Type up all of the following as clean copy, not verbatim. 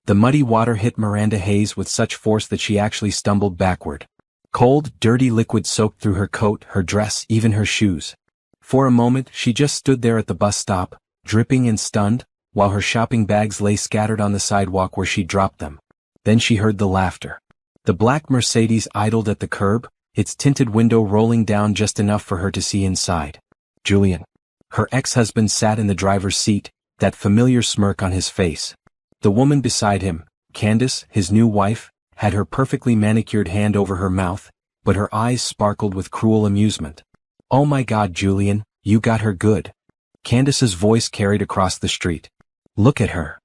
The muddy water hit Miranda Hayes with such force that she actually stumbled backward. Cold, dirty liquid soaked through her coat, her dress, even her shoes. For a moment, she just stood there at the bus stop, dripping and stunned, while her shopping bags lay scattered on the sidewalk where she dropped them. Then she heard the laughter. The black Mercedes idled at the curb, its tinted window rolling down just enough for her to see inside. Julian. Her ex-husband sat in the driver's seat, that familiar smirk on his face. The woman beside him, Candace, his new wife, had her perfectly manicured hand over her mouth, but her eyes sparkled with cruel amusement. "Oh my God, Julian, you got her good." Candace's voice carried across the street. "Look at her."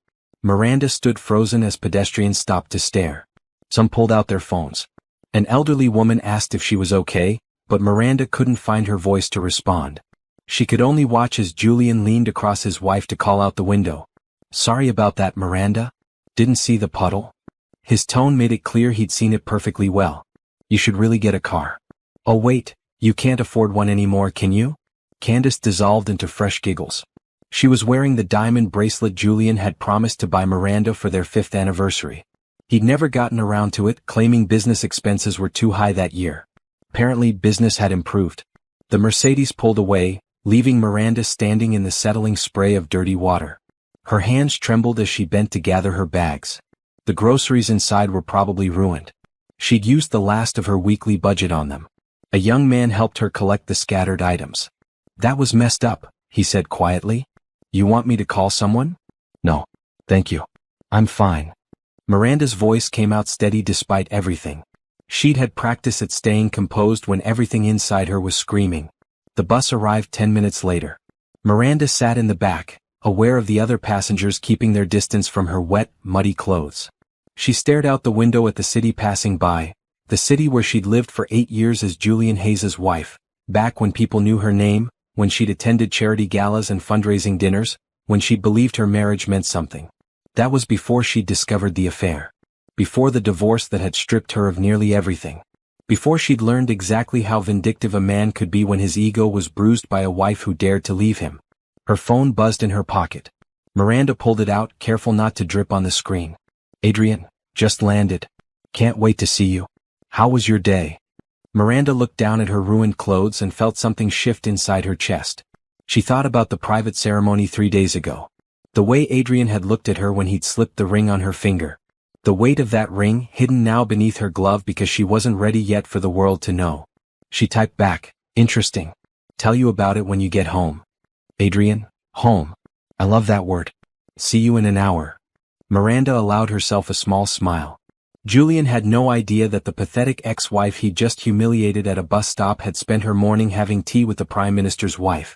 Miranda stood frozen as pedestrians stopped to stare. Some pulled out their phones. An elderly woman asked if she was okay, but Miranda couldn't find her voice to respond. She could only watch as Julian leaned across his wife to call out the window. "Sorry about that, Miranda. Didn't see the puddle?" His tone made it clear he'd seen it perfectly well. "You should really get a car." "Oh wait, you can't afford one anymore, can you?" Candace dissolved into fresh giggles. She was wearing the diamond bracelet Julian had promised to buy Miranda for their 5th anniversary. He'd never gotten around to it, claiming business expenses were too high that year. Apparently business had improved. The Mercedes pulled away, leaving Miranda standing in the settling spray of dirty water. Her hands trembled as she bent to gather her bags. The groceries inside were probably ruined. She'd used the last of her weekly budget on them. A young man helped her collect the scattered items. "That was messed up," he said quietly. "You want me to call someone?" "No. Thank you. I'm fine." Miranda's voice came out steady despite everything. She'd had practice at staying composed when everything inside her was screaming. The bus arrived 10 minutes later. Miranda sat in the back, aware of the other passengers keeping their distance from her wet, muddy clothes. She stared out the window at the city passing by, the city where she'd lived for 8 years as Julian Hayes' wife, back when people knew her name, when she'd attended charity galas and fundraising dinners, when she'd believed her marriage meant something. That was before she'd discovered the affair. Before the divorce that had stripped her of nearly everything. Before she'd learned exactly how vindictive a man could be when his ego was bruised by a wife who dared to leave him. Her phone buzzed in her pocket. Miranda pulled it out, careful not to drip on the screen. "Adrian, just landed. Can't wait to see you. How was your day?" Miranda looked down at her ruined clothes and felt something shift inside her chest. She thought about the private ceremony 3 days ago. The way Adrian had looked at her when he'd slipped the ring on her finger. The weight of that ring, hidden now beneath her glove because she wasn't ready yet for the world to know. She typed back, "Interesting. Tell you about it when you get home." "Adrian, home. I love that word. See you in an hour." Miranda allowed herself a small smile. Julian had no idea that the pathetic ex-wife he'd just humiliated at a bus stop had spent her morning having tea with the Prime Minister's wife.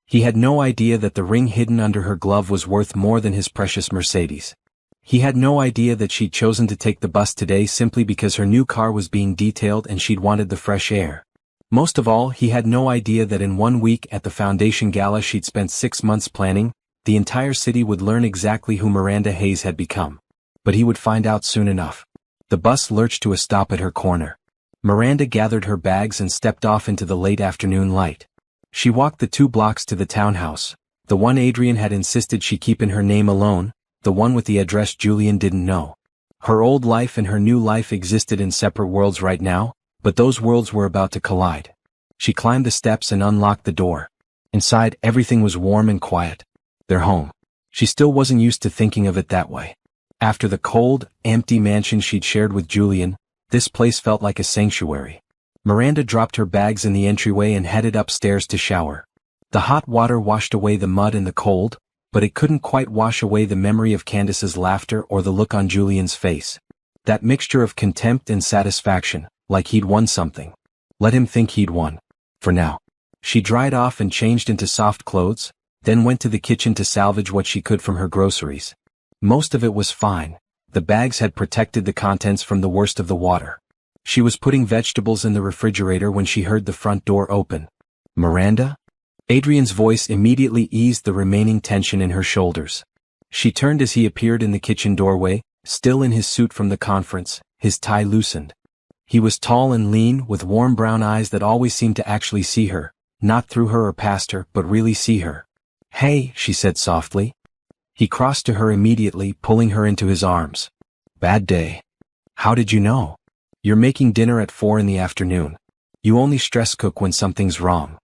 He had no idea that the ring hidden under her glove was worth more than his precious Mercedes. He had no idea that she'd chosen to take the bus today simply because her new car was being detailed and she'd wanted the fresh air. Most of all, he had no idea that in 1 week at the foundation gala she'd spent 6 months planning, the entire city would learn exactly who Miranda Hayes had become. But he would find out soon enough. The bus lurched to a stop at her corner. Miranda gathered her bags and stepped off into the late afternoon light. She walked the 2 blocks to the townhouse, the one Adrian had insisted she keep in her name alone, the one with the address Julian didn't know. Her old life and her new life existed in separate worlds right now, but those worlds were about to collide. She climbed the steps and unlocked the door. Inside, everything was warm and quiet. Their home. She still wasn't used to thinking of it that way. After the cold, empty mansion she'd shared with Julian, this place felt like a sanctuary. Miranda dropped her bags in the entryway and headed upstairs to shower. The hot water washed away the mud and the cold, but it couldn't quite wash away the memory of Candace's laughter or the look on Julian's face. That mixture of contempt and satisfaction, like he'd won something. Let him think he'd won. For now. She dried off and changed into soft clothes, then went to the kitchen to salvage what she could from her groceries. Most of it was fine. The bags had protected the contents from the worst of the water. She was putting vegetables in the refrigerator when she heard the front door open. "Miranda?" Adrian's voice immediately eased the remaining tension in her shoulders. She turned as he appeared in the kitchen doorway, still in his suit from the conference, his tie loosened. He was tall and lean, with warm brown eyes that always seemed to actually see her, not through her or past her, but really see her. "Hey," she said softly. He crossed to her immediately, pulling her into his arms. Bad day. How did you know? You're making dinner at 4 in the afternoon. You only stress cook when something's wrong.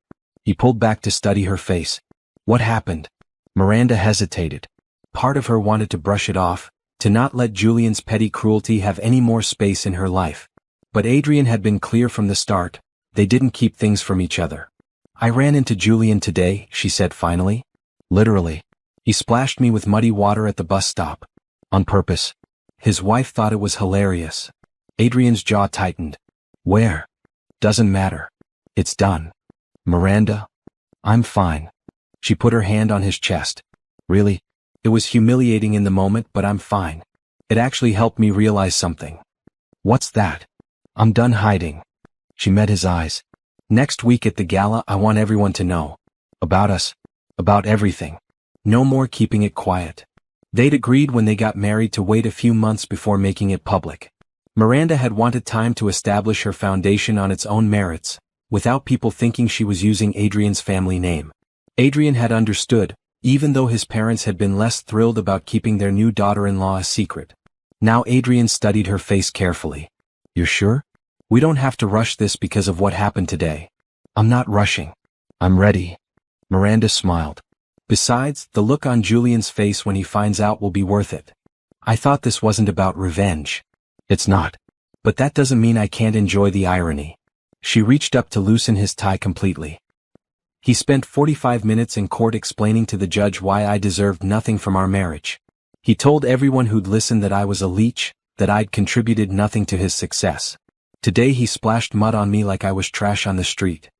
He pulled back to study her face. What happened? Miranda hesitated. Part of her wanted to brush it off, to not let Julian's petty cruelty have any more space in her life. But Adrian had been clear from the start. They didn't keep things from each other. I ran into Julian today, she said finally. Literally. He splashed me with muddy water at the bus stop. On purpose. His wife thought it was hilarious. Adrian's jaw tightened. Where? Doesn't matter. It's done. Miranda? I'm fine. She put her hand on his chest. Really? It was humiliating in the moment, but I'm fine. It actually helped me realize something. What's that? I'm done hiding. She met his eyes. Next week at the gala, I want everyone to know. About us. About everything. No more keeping it quiet. They'd agreed when they got married to wait a few months before making it public. Miranda had wanted time to establish her foundation on its own merits, without people thinking she was using Adrian's family name. Adrian had understood, even though his parents had been less thrilled about keeping their new daughter-in-law a secret. Now Adrian studied her face carefully. You're sure? We don't have to rush this because of what happened today. I'm not rushing. I'm ready. Miranda smiled. Besides, the look on Julian's face when he finds out will be worth it. I thought this wasn't about revenge. It's not. But that doesn't mean I can't enjoy the irony. She reached up to loosen his tie completely. He spent 45 minutes in court explaining to the judge why I deserved nothing from our marriage. He told everyone who'd listened that I was a leech, that I'd contributed nothing to his success. Today he splashed mud on me like I was trash on the street.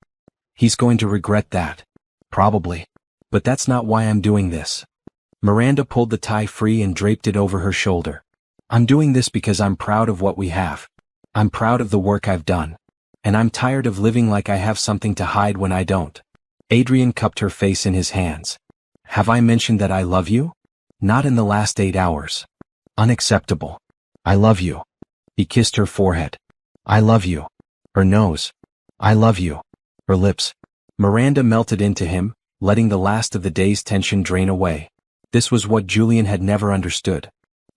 He's going to regret that. Probably. But that's not why I'm doing this. Miranda pulled the tie free and draped it over her shoulder. I'm doing this because I'm proud of what we have. I'm proud of the work I've done. And I'm tired of living like I have something to hide when I don't. Adrian cupped her face in his hands. Have I mentioned that I love you? Not in the last 8 hours. Unacceptable. I love you. He kissed her forehead. I love you. Her nose. I love you. Her lips. Miranda melted into him, letting the last of the day's tension drain away. This was what Julian had never understood.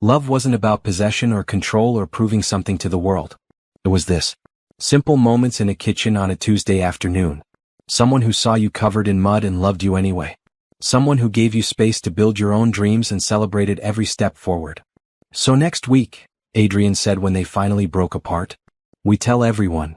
Love wasn't about possession or control or proving something to the world. It was this. Simple moments in a kitchen on a Tuesday afternoon. Someone who saw you covered in mud and loved you anyway. Someone who gave you space to build your own dreams and celebrated every step forward. So next week, Adrian said when they finally broke apart. We tell everyone.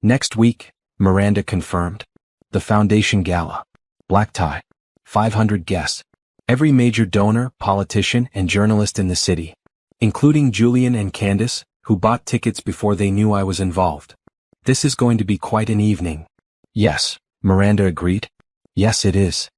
Next week, Miranda confirmed. The foundation gala. Black tie. 500 guests. Every major donor, politician, and journalist in the city. Including Julian and Candace, who bought tickets before they knew I was involved. This is going to be quite an evening. Yes, Miranda agreed. Yes, it is.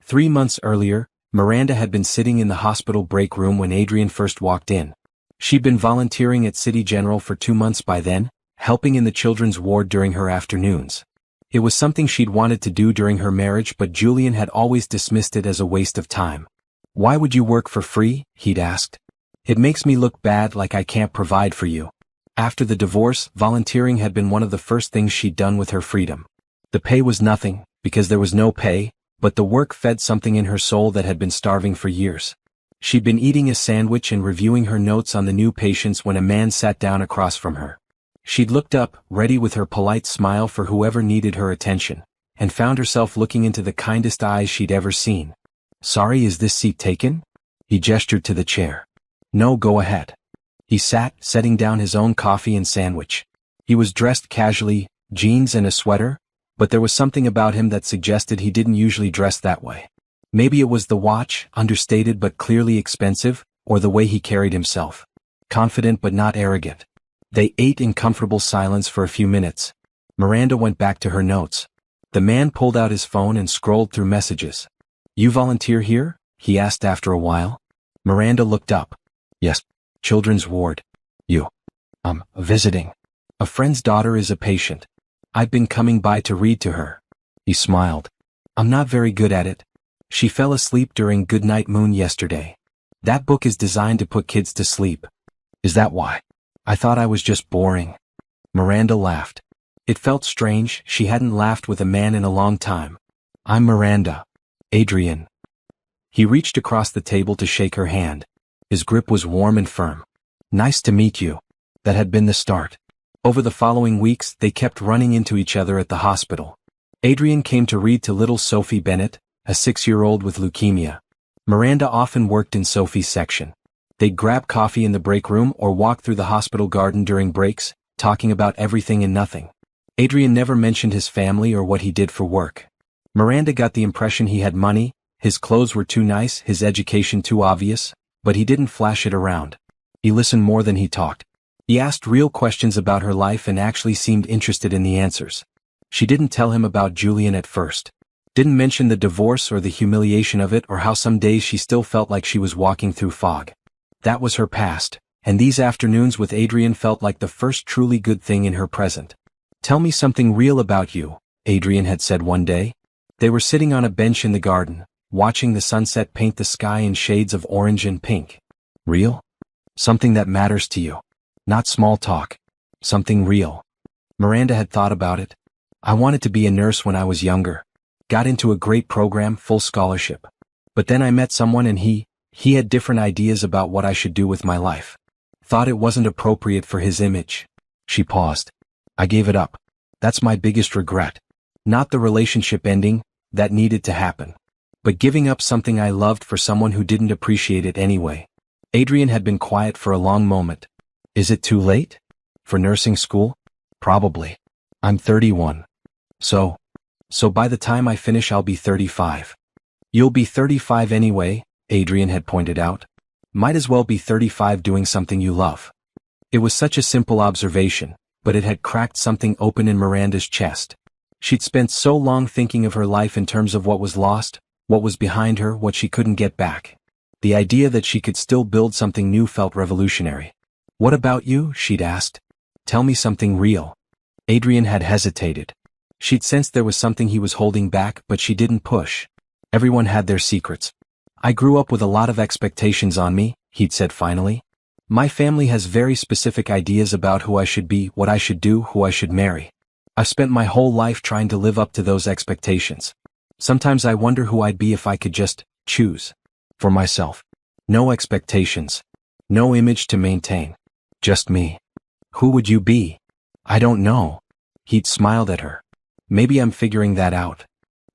3 months earlier, Miranda had been sitting in the hospital break room when Adrian first walked in. She'd been volunteering at City General for 2 months by then, helping in the children's ward during her afternoons. It was something she'd wanted to do during her marriage, but Julian had always dismissed it as a waste of time. Why would you work for free? He'd asked. It makes me look bad, like I can't provide for you. After the divorce, volunteering had been one of the first things she'd done with her freedom. The pay was nothing, because there was no pay, but the work fed something in her soul that had been starving for years. She'd been eating a sandwich and reviewing her notes on the new patients when a man sat down across from her. She'd looked up, ready with her polite smile for whoever needed her attention, and found herself looking into the kindest eyes she'd ever seen. Sorry, is this seat taken? He gestured to the chair. No, go ahead. He sat, setting down his own coffee and sandwich. He was dressed casually, jeans and a sweater, but there was something about him that suggested he didn't usually dress that way. Maybe it was the watch, understated but clearly expensive, or the way he carried himself. Confident but not arrogant. They ate in comfortable silence for a few minutes. Miranda went back to her notes. The man pulled out his phone and scrolled through messages. You volunteer here? He asked after a while. Miranda looked up. Yes, children's ward. You. Visiting. A friend's daughter is a patient. I've been coming by to read to her. He smiled. I'm not very good at it. She fell asleep during Goodnight Moon yesterday. That book is designed to put kids to sleep. Is that why? I thought I was just boring. Miranda laughed. It felt strange, she hadn't laughed with a man in a long time. I'm Miranda. Adrian. He reached across the table to shake her hand. His grip was warm and firm. "Nice to meet you." That had been the start. Over the following weeks, they kept running into each other at the hospital. Adrian came to read to little Sophie Bennett, a 6-year-old with leukemia. Miranda often worked in Sophie's section. They'd grab coffee in the break room or walk through the hospital garden during breaks, talking about everything and nothing. Adrian never mentioned his family or what he did for work. Miranda got the impression he had money, his clothes were too nice, his education too obvious, but he didn't flash it around. He listened more than he talked. He asked real questions about her life and actually seemed interested in the answers. She didn't tell him about Julian at first. Didn't mention the divorce or the humiliation of it or how some days she still felt like she was walking through fog. That was her past, and these afternoons with Adrian felt like the first truly good thing in her present. "Tell me something real about you," Adrian had said one day. They were sitting on a bench in the garden, watching the sunset paint the sky in shades of orange and pink. "Real? Something that matters to you. Not small talk. Something real." Miranda had thought about it. "I wanted to be a nurse when I was younger. Got into a great program, full scholarship. But then I met someone and he had different ideas about what I should do with my life. Thought it wasn't appropriate for his image." She paused. "I gave it up. That's my biggest regret. Not the relationship ending, that needed to happen. But giving up something I loved for someone who didn't appreciate it anyway." Adrian had been quiet for a long moment. "Is it too late? For nursing school? Probably. I'm 31. So by the time I finish I'll be 35. "You'll be 35 anyway," Adrian had pointed out. "Might as well be 35 doing something you love." It was such a simple observation, but it had cracked something open in Miranda's chest. She'd spent so long thinking of her life in terms of what was lost, what was behind her, what she couldn't get back. The idea that she could still build something new felt revolutionary. "What about you?" she'd asked. "Tell me something real." Adrian had hesitated. She'd sensed there was something he was holding back, but she didn't push. Everyone had their secrets. "I grew up with a lot of expectations on me," he'd said finally. "My family has very specific ideas about who I should be, what I should do, who I should marry. I've spent my whole life trying to live up to those expectations. Sometimes I wonder who I'd be if I could just choose. For myself. No expectations. No image to maintain. Just me. Who would you be?" "I don't know." He'd smiled at her. "Maybe I'm figuring that out."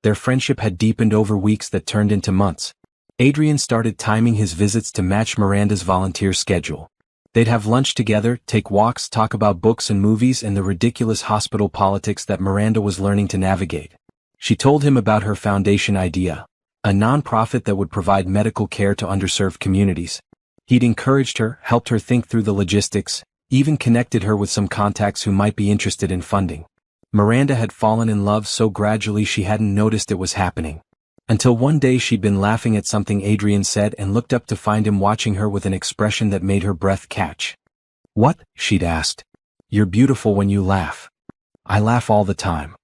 Their friendship had deepened over weeks that turned into months. Adrian started timing his visits to match Miranda's volunteer schedule. They'd have lunch together, take walks, talk about books and movies and the ridiculous hospital politics that Miranda was learning to navigate. She told him about her foundation idea, a nonprofit that would provide medical care to underserved communities. He'd encouraged her, helped her think through the logistics, even connected her with some contacts who might be interested in funding. Miranda had fallen in love so gradually she hadn't noticed it was happening. Until one day she'd been laughing at something Adrian said and looked up to find him watching her with an expression that made her breath catch. "What?" she'd asked. "You're beautiful when you laugh." "I laugh all the time."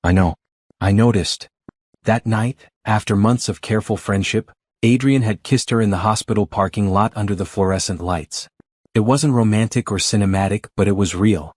"I know. I noticed." That night, after months of careful friendship, Adrian had kissed her in the hospital parking lot under the fluorescent lights. It wasn't romantic or cinematic, but it was real.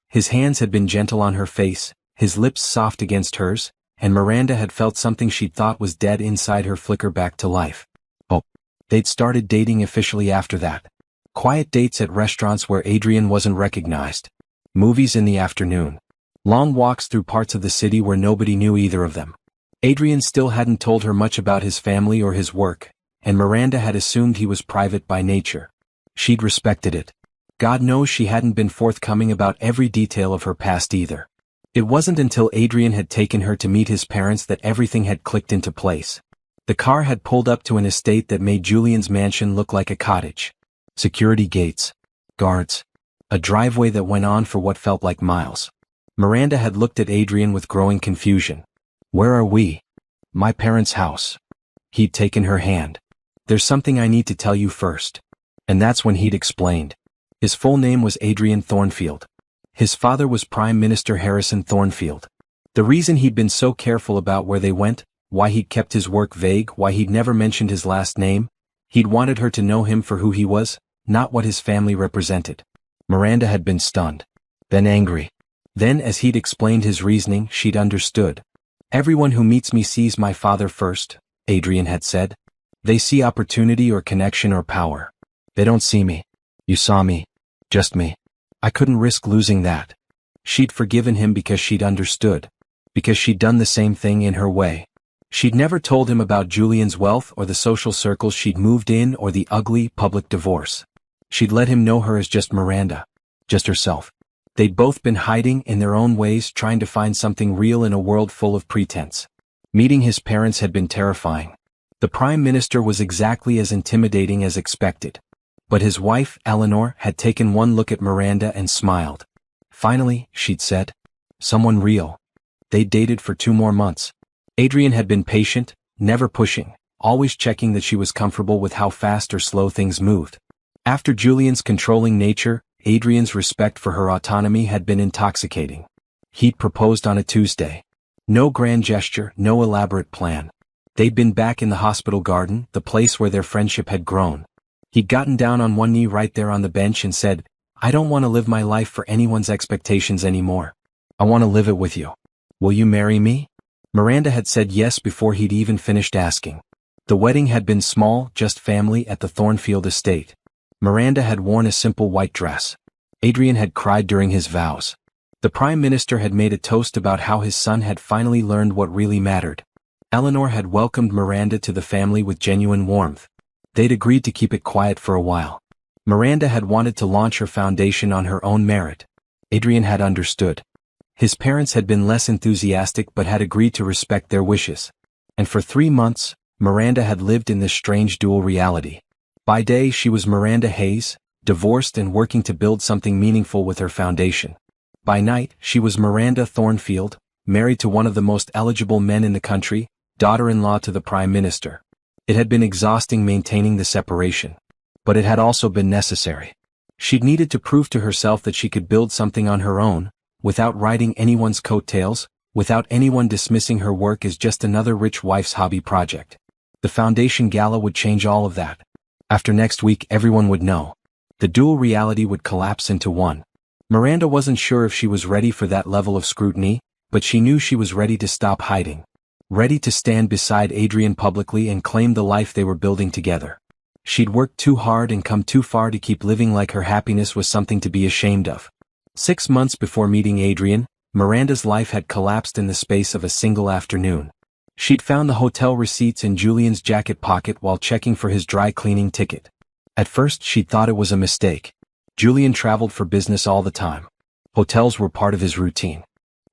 His hands had been gentle on her face, his lips soft against hers, and Miranda had felt something she'd thought was dead inside her flicker back to life. Oh. They'd started dating officially after that. Quiet dates at restaurants where Adrian wasn't recognized. Movies in the afternoon. Long walks through parts of the city where nobody knew either of them. Adrian still hadn't told her much about his family or his work, and Miranda had assumed he was private by nature. She'd respected it. God knows she hadn't been forthcoming about every detail of her past either. It wasn't until Adrian had taken her to meet his parents that everything had clicked into place. The car had pulled up to an estate that made Julian's mansion look like a cottage. Security gates. Guards. A driveway that went on for what felt like miles. Miranda had looked at Adrian with growing confusion. "Where are we?" "My parents' house." He'd taken her hand. "There's something I need to tell you first." And that's when he'd explained. His full name was Adrian Thornfield. His father was Prime Minister Harrison Thornfield. The reason he'd been so careful about where they went, why he'd kept his work vague, why he'd never mentioned his last name, he'd wanted her to know him for who he was, not what his family represented. Miranda had been stunned. Then angry. Then as he'd explained his reasoning, she'd understood. "Everyone who meets me sees my father first," Adrian had said. They see opportunity or connection or power. They don't see me. You saw me. Just me. I couldn't risk losing that. She'd forgiven him because she'd understood. Because she'd done the same thing in her way. She'd never told him about Julian's wealth or the social circles she'd moved in or the ugly, public divorce. She'd let him know her as just Miranda. Just herself. They'd both been hiding in their own ways, trying to find something real in a world full of pretense. Meeting his parents had been terrifying. The Prime Minister was exactly as intimidating as expected. But his wife, Eleanor, had taken one look at Miranda and smiled. Finally, she'd said. Someone real. They'd dated for 2 more months. Adrian had been patient, never pushing, always checking that she was comfortable with how fast or slow things moved. After Julian's controlling nature, Adrian's respect for her autonomy had been intoxicating. He'd proposed on a Tuesday. No grand gesture, no elaborate plan. They'd been back in the hospital garden, the place where their friendship had grown. He'd gotten down on one knee right there on the bench and said, "I don't want to live my life for anyone's expectations anymore. I want to live it with you. Will you marry me?" Miranda had said yes before he'd even finished asking. The wedding had been small, just family at the Thornfield estate. Miranda had worn a simple white dress. Adrian had cried during his vows. The Prime Minister had made a toast about how his son had finally learned what really mattered. Eleanor had welcomed Miranda to the family with genuine warmth. They'd agreed to keep it quiet for a while. Miranda had wanted to launch her foundation on her own merit. Adrian had understood. His parents had been less enthusiastic but had agreed to respect their wishes. And for 3 months, Miranda had lived in this strange dual reality. By day she was Miranda Hayes, divorced and working to build something meaningful with her foundation. By night she was Miranda Thornfield, married to one of the most eligible men in the country, daughter-in-law to the Prime Minister. It had been exhausting maintaining the separation. But it had also been necessary. She'd needed to prove to herself that she could build something on her own, without riding anyone's coattails, without anyone dismissing her work as just another rich wife's hobby project. The foundation gala would change all of that. After next week everyone would know. The dual reality would collapse into one. Miranda wasn't sure if she was ready for that level of scrutiny, but she knew she was ready to stop hiding. Ready to stand beside Adrian publicly and claim the life they were building together. She'd worked too hard and come too far to keep living like her happiness was something to be ashamed of. 6 months before meeting Adrian, Miranda's life had collapsed in the space of a single afternoon. She'd found the hotel receipts in Julian's jacket pocket while checking for his dry cleaning ticket. At first she'd thought it was a mistake. Julian traveled for business all the time. Hotels were part of his routine.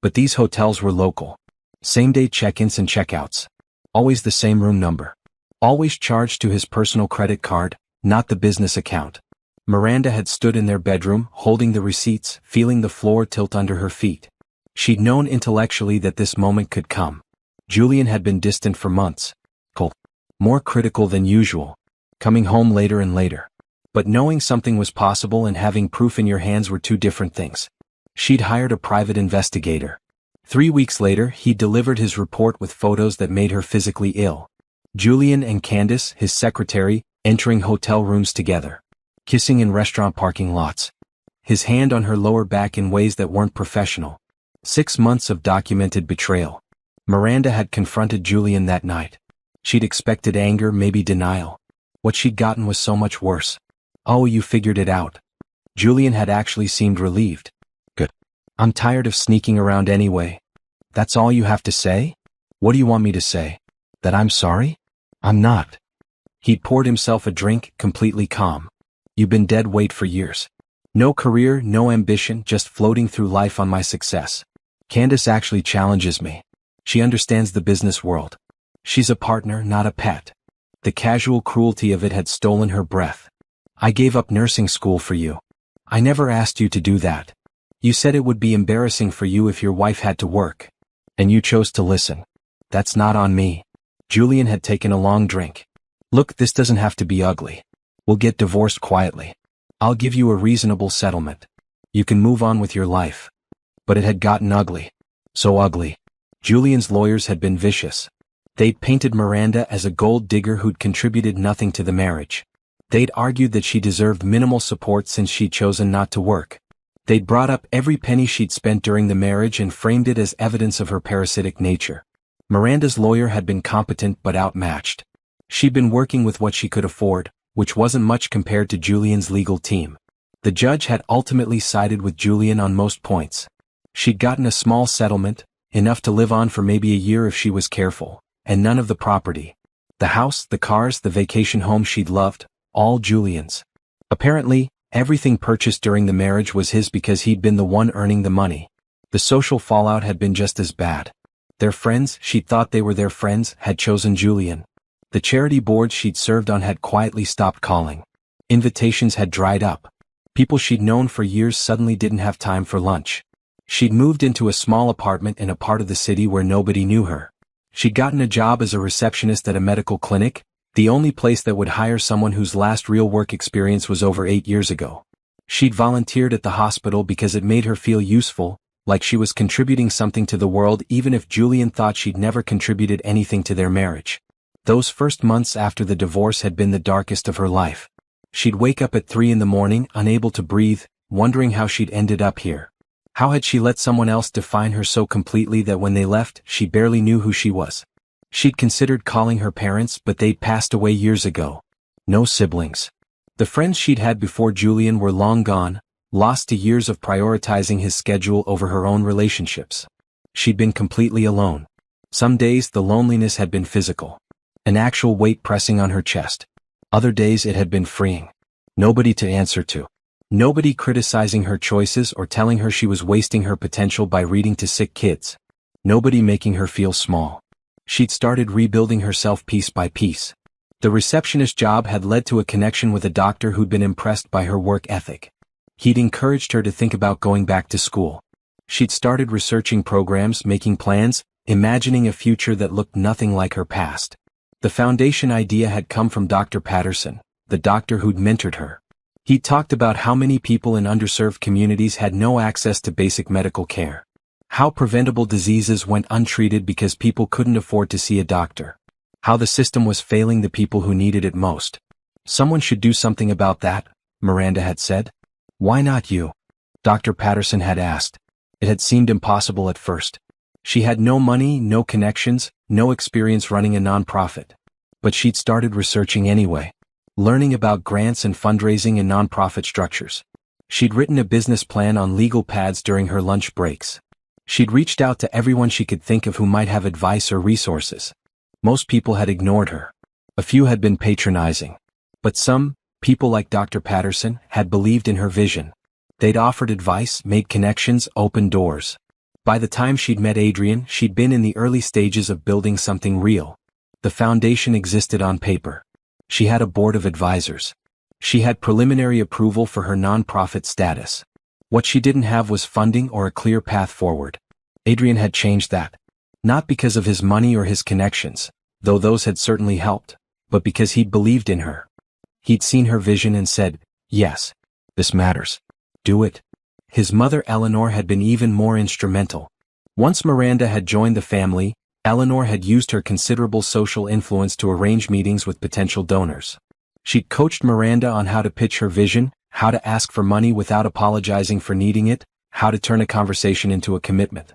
But these hotels were local. Same-day check-ins and check-outs. Always the same room number. Always charged to his personal credit card, not the business account. Miranda had stood in their bedroom, holding the receipts, feeling the floor tilt under her feet. She'd known intellectually that this moment could come. Julian had been distant for months. Cold. More critical than usual. Coming home later and later. But knowing something was possible and having proof in your hands were two different things. She'd hired a private investigator. 3 weeks later, he delivered his report with photos that made her physically ill. Julian and Candace, his secretary, entering hotel rooms together. Kissing in restaurant parking lots. His hand on her lower back in ways that weren't professional. 6 months of documented betrayal. Miranda had confronted Julian that night. She'd expected anger, maybe denial. What she'd gotten was so much worse. "Oh, you figured it out." Julian had actually seemed relieved. "Good. I'm tired of sneaking around anyway." "That's all you have to say? What do you want me to say? That I'm sorry? I'm not." He'd poured himself a drink, completely calm. "You've been dead weight for years. No career, no ambition, just floating through life on my success. Candace actually challenges me. She understands the business world. She's a partner, not a pet." The casual cruelty of it had stolen her breath. "I gave up nursing school for you. I never asked you to do that. You said it would be embarrassing for you if your wife had to work. And you chose to listen. That's not on me." Julian had taken a long drink. "Look, this doesn't have to be ugly. We'll get divorced quietly. I'll give you a reasonable settlement. You can move on with your life." But it had gotten ugly. So ugly. Julian's lawyers had been vicious. They'd painted Miranda as a gold digger who'd contributed nothing to the marriage. They'd argued that she deserved minimal support since she'd chosen not to work. They'd brought up every penny she'd spent during the marriage and framed it as evidence of her parasitic nature. Miranda's lawyer had been competent but outmatched. She'd been working with what she could afford, which wasn't much compared to Julian's legal team. The judge had ultimately sided with Julian on most points. She'd gotten a small settlement, enough to live on for maybe a year if she was careful, and none of the property. The house, the cars, the vacation home she'd loved, all Julian's. Apparently, everything purchased during the marriage was his because he'd been the one earning the money. The social fallout had been just as bad. Their friends, she'd thought they were their friends, had chosen Julian. The charity boards she'd served on had quietly stopped calling. Invitations had dried up. People she'd known for years suddenly didn't have time for lunch. She'd moved into a small apartment in a part of the city where nobody knew her. She'd gotten a job as a receptionist at a medical clinic, the only place that would hire someone whose last real work experience was over 8 years ago. She'd volunteered at the hospital because it made her feel useful, like she was contributing something to the world even if Julian thought she'd never contributed anything to their marriage. Those first months after the divorce had been the darkest of her life. She'd wake up at 3 in the morning, unable to breathe, wondering how she'd ended up here. How had she let someone else define her so completely that when they left, she barely knew who she was? She'd considered calling her parents, but they'd passed away years ago. No siblings. The friends she'd had before Julian were long gone, lost to years of prioritizing his schedule over her own relationships. She'd been completely alone. Some days the loneliness had been physical. An actual weight pressing on her chest. Other days it had been freeing. Nobody to answer to. Nobody criticizing her choices or telling her she was wasting her potential by reading to sick kids. Nobody making her feel small. She'd started rebuilding herself piece by piece. The receptionist job had led to a connection with a doctor who'd been impressed by her work ethic. He'd encouraged her to think about going back to school. She'd started researching programs, making plans, imagining a future that looked nothing like her past. The foundation idea had come from Dr. Patterson, the doctor who'd mentored her. He talked about how many people in underserved communities had no access to basic medical care. How preventable diseases went untreated because people couldn't afford to see a doctor. How the system was failing the people who needed it most. Someone should do something about that, Miranda had said. Why not you? Dr. Patterson had asked. It had seemed impossible at first. She had no money, no connections, no experience running a nonprofit. But she'd started researching anyway. Learning about grants and fundraising in nonprofit structures. She'd written a business plan on legal pads during her lunch breaks. She'd reached out to everyone she could think of who might have advice or resources. Most people had ignored her. A few had been patronizing. But some, people like Dr. Patterson, had believed in her vision. They'd offered advice, made connections, opened doors. By the time she'd met Adrian, she'd been in the early stages of building something real. The foundation existed on paper. She had a board of advisors. She had preliminary approval for her nonprofit status. What she didn't have was funding or a clear path forward. Adrian had changed that. Not because of his money or his connections, though those had certainly helped, but because he'd believed in her. He'd seen her vision and said, yes, this matters. Do it. His mother Eleanor had been even more instrumental. Once Miranda had joined the family, Eleanor had used her considerable social influence to arrange meetings with potential donors. She'd coached Miranda on how to pitch her vision, how to ask for money without apologizing for needing it, how to turn a conversation into a commitment.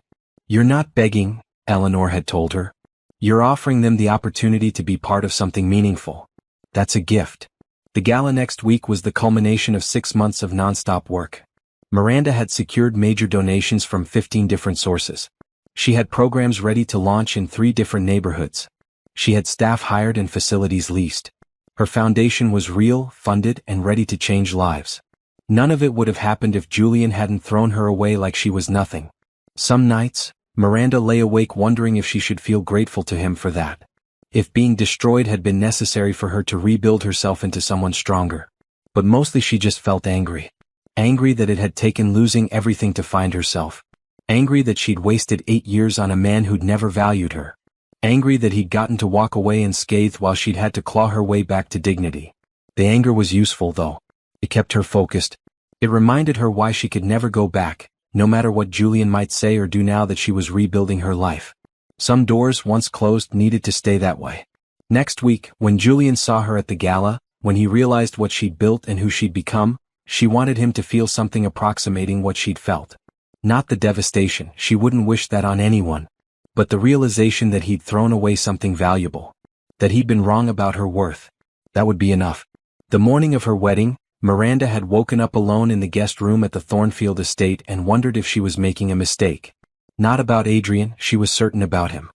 You're not begging, Eleanor had told her. You're offering them the opportunity to be part of something meaningful. That's a gift. The gala next week was the culmination of 6 months of nonstop work. Miranda had secured major donations from 15 different sources. She had programs ready to launch in 3 different neighborhoods. She had staff hired and facilities leased. Her foundation was real, funded, and ready to change lives. None of it would have happened if Julian hadn't thrown her away like she was nothing. Some nights, Miranda lay awake wondering if she should feel grateful to him for that. If being destroyed had been necessary for her to rebuild herself into someone stronger. But mostly she just felt angry. Angry that it had taken losing everything to find herself. Angry that she'd wasted 8 years on a man who'd never valued her. Angry that he'd gotten to walk away unscathed while she'd had to claw her way back to dignity. The anger was useful though. It kept her focused. It reminded her why she could never go back, no matter what Julian might say or do now that she was rebuilding her life. Some doors once closed needed to stay that way. Next week, when Julian saw her at the gala, when he realized what she'd built and who she'd become, she wanted him to feel something approximating what she'd felt. Not the devastation, she wouldn't wish that on anyone. But the realization that he'd thrown away something valuable. that he'd been wrong about her worth. That would be enough. The morning of her wedding, Miranda had woken up alone in the guest room at the Thornfield estate and wondered if she was making a mistake. Not about Adrian, she was certain about him.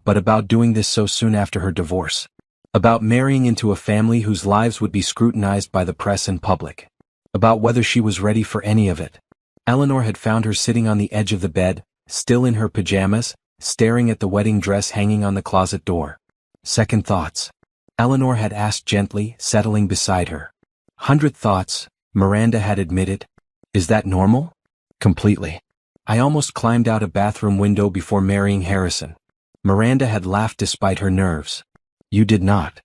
But about doing this so soon after her divorce. About marrying into a family whose lives would be scrutinized by the press and public. About whether she was ready for any of it. Eleanor had found her sitting on the edge of the bed, still in her pajamas, staring at the wedding dress hanging on the closet door. Second thoughts. Eleanor had asked gently, settling beside her. 100 thoughts, Miranda had admitted. Is that normal? Completely. I almost climbed out a bathroom window before marrying Harrison. Miranda had laughed despite her nerves. You did not.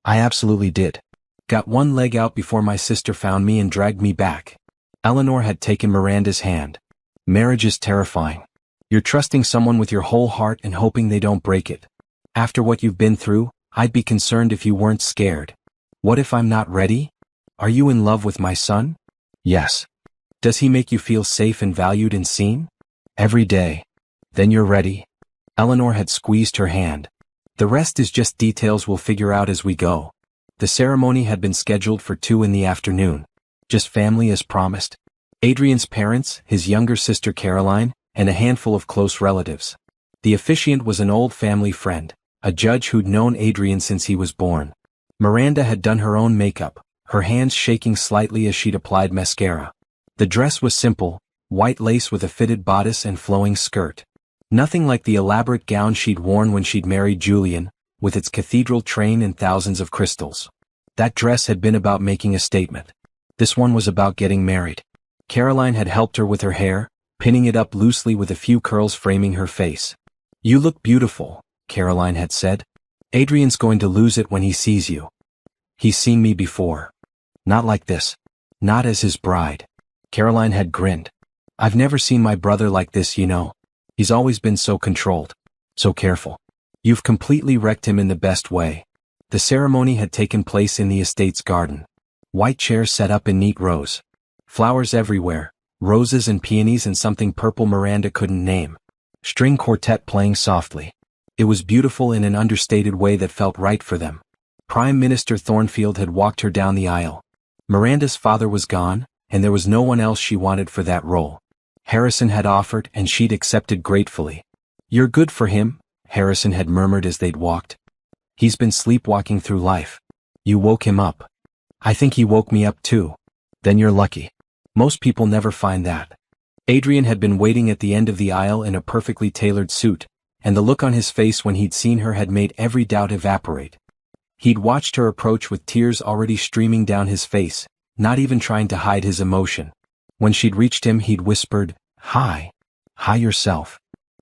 I absolutely did. Got one leg out before my sister found me and dragged me back. Eleanor had taken Miranda's hand. Marriage is terrifying. You're trusting someone with your whole heart and hoping they don't break it. After what you've been through, I'd be concerned if you weren't scared. What if I'm not ready? Are you in love with my son? Yes. Does he make you feel safe and valued and seen? Every day. Then you're ready. Eleanor had squeezed her hand. The rest is just details we'll figure out as we go. The ceremony had been scheduled for 2 in the afternoon. Just family as promised. Adrian's parents, his younger sister Caroline, and a handful of close relatives. The officiant was an old family friend, a judge who'd known Adrian since he was born. Miranda had done her own makeup, her hands shaking slightly as she'd applied mascara. The dress was simple, white lace with a fitted bodice and flowing skirt. Nothing like the elaborate gown she'd worn when she'd married Julian, with its cathedral train and thousands of crystals. That dress had been about making a statement. This one was about getting married. Caroline had helped her with her hair, pinning it up loosely with a few curls framing her face. You look beautiful, Caroline had said. Adrian's going to lose it when he sees you. He's seen me before. Not like this. Not as his bride. Caroline had grinned. I've never seen my brother like this, you know. He's always been so controlled. So careful. You've completely wrecked him in the best way. The ceremony had taken place in the estate's garden. White chairs set up in neat rows. Flowers everywhere, roses and peonies and something purple Miranda couldn't name. String quartet playing softly. It was beautiful in an understated way that felt right for them. Prime Minister Thornfield had walked her down the aisle. Miranda's father was gone, and there was no one else she wanted for that role. Harrison had offered and she'd accepted gratefully. You're good for him, Harrison had murmured as they'd walked. He's been sleepwalking through life. You woke him up. I think he woke me up too. Then you're lucky. Most people never find that. Adrian had been waiting at the end of the aisle in a perfectly tailored suit, and the look on his face when he'd seen her had made every doubt evaporate. He'd watched her approach with tears already streaming down his face, not even trying to hide his emotion. When she'd reached him he'd whispered, Hi. Hi yourself.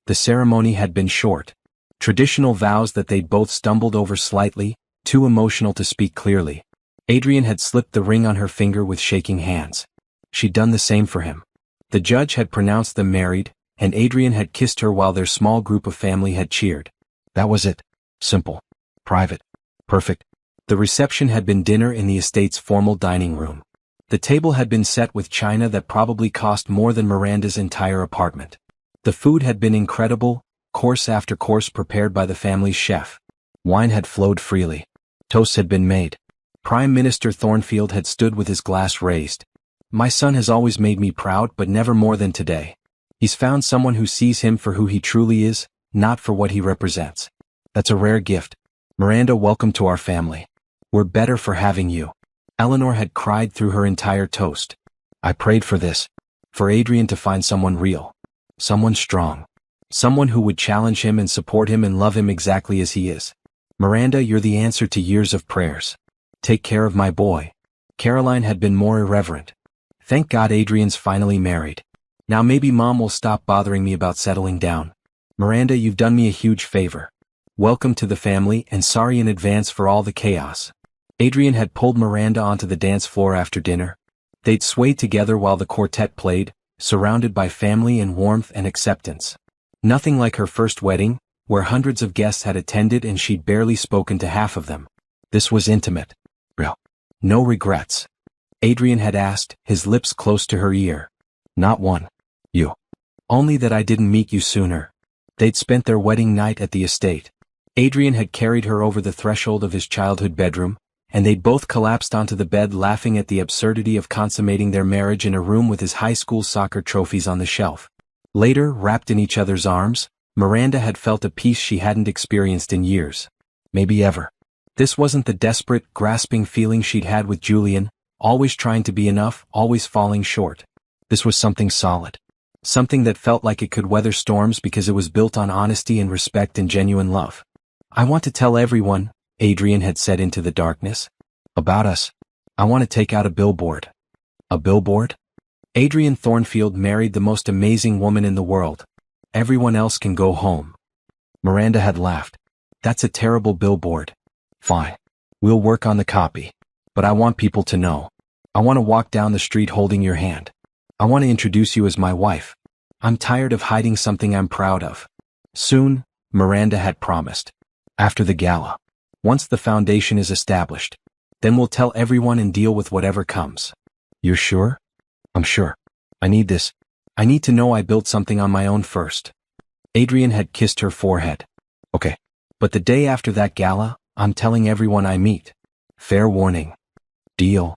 The ceremony had been short. Traditional vows that they'd both stumbled over slightly, too emotional to speak clearly. Adrian had slipped the ring on her finger with shaking hands. She'd done the same for him. The judge had pronounced them married, and Adrian had kissed her while their small group of family had cheered. That was it. Simple. Private. Perfect. The reception had been dinner in the estate's formal dining room. The table had been set with china that probably cost more than Miranda's entire apartment. The food had been incredible, course after course prepared by the family's chef. Wine had flowed freely. Toasts had been made. Prime Minister Thornfield had stood with his glass raised. My son has always made me proud, but never more than today. He's found someone who sees him for who he truly is, not for what he represents. That's a rare gift. Miranda, welcome to our family. We're better for having you. Eleanor had cried through her entire toast. I prayed for this. For Adrian to find someone real. Someone strong. Someone who would challenge him and support him and love him exactly as he is. Miranda, you're the answer to years of prayers. Take care of my boy. Caroline had been more irreverent. Thank God Adrian's finally married. Now maybe Mom will stop bothering me about settling down. Miranda, you've done me a huge favor. Welcome to the family and sorry in advance for all the chaos. Adrian had pulled Miranda onto the dance floor after dinner. They'd swayed together while the quartet played, surrounded by family and warmth and acceptance. Nothing like her first wedding, where hundreds of guests had attended and she'd barely spoken to half of them. This was intimate. Real. No regrets. Adrian had asked, his lips close to her ear. Not one. You. Only that I didn't meet you sooner. They'd spent their wedding night at the estate. Adrian had carried her over the threshold of his childhood bedroom, and they'd both collapsed onto the bed laughing at the absurdity of consummating their marriage in a room with his high school soccer trophies on the shelf. Later, wrapped in each other's arms, Miranda had felt a peace she hadn't experienced in years. Maybe ever. This wasn't the desperate, grasping feeling she'd had with Julian, always trying to be enough, always falling short. This was something solid. Something that felt like it could weather storms because it was built on honesty and respect and genuine love. "I want to tell everyone," Adrian had said into the darkness, "about us. I want to take out a billboard." A billboard? Adrian Thornfield married the most amazing woman in the world. Everyone else can go home. Miranda had laughed. "That's a terrible billboard." "Fine. We'll work on the copy. But I want people to know. I want to walk down the street holding your hand. I want to introduce you as my wife. I'm tired of hiding something I'm proud of." Soon, Miranda had promised. After the gala. Once the foundation is established. Then we'll tell everyone and deal with whatever comes. "You're sure?" "I'm sure. I need this. I need to know I built something on my own first." Adrian had kissed her forehead. "Okay. But the day after that gala, I'm telling everyone I meet. Fair warning." "Deal."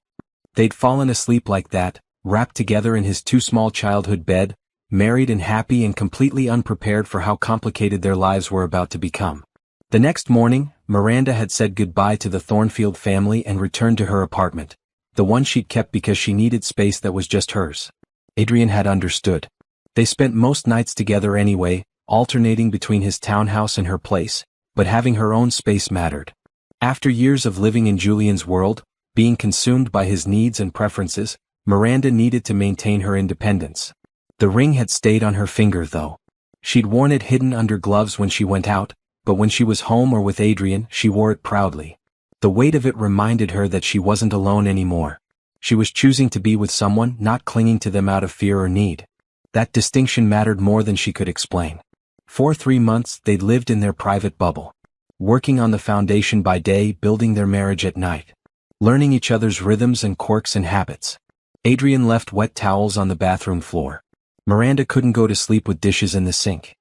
They'd fallen asleep like that, wrapped together in his too small childhood bed, married and happy and completely unprepared for how complicated their lives were about to become. The next morning, Miranda had said goodbye to the Thornfield family and returned to her apartment, the one she'd kept because she needed space that was just hers. Adrian had understood. They spent most nights together anyway, alternating between his townhouse and her place, but having her own space mattered. After years of living in Julian's world, being consumed by his needs and preferences, Miranda needed to maintain her independence. The ring had stayed on her finger though. She'd worn it hidden under gloves when she went out, but when she was home or with Adrian, she wore it proudly. The weight of it reminded her that she wasn't alone anymore. She was choosing to be with someone, not clinging to them out of fear or need. That distinction mattered more than she could explain. For 3 months, they'd lived in their private bubble. Working on the foundation by day, building their marriage at night. Learning each other's rhythms and quirks and habits. Adrian left wet towels on the bathroom floor. Miranda couldn't go to sleep with dishes in the sink.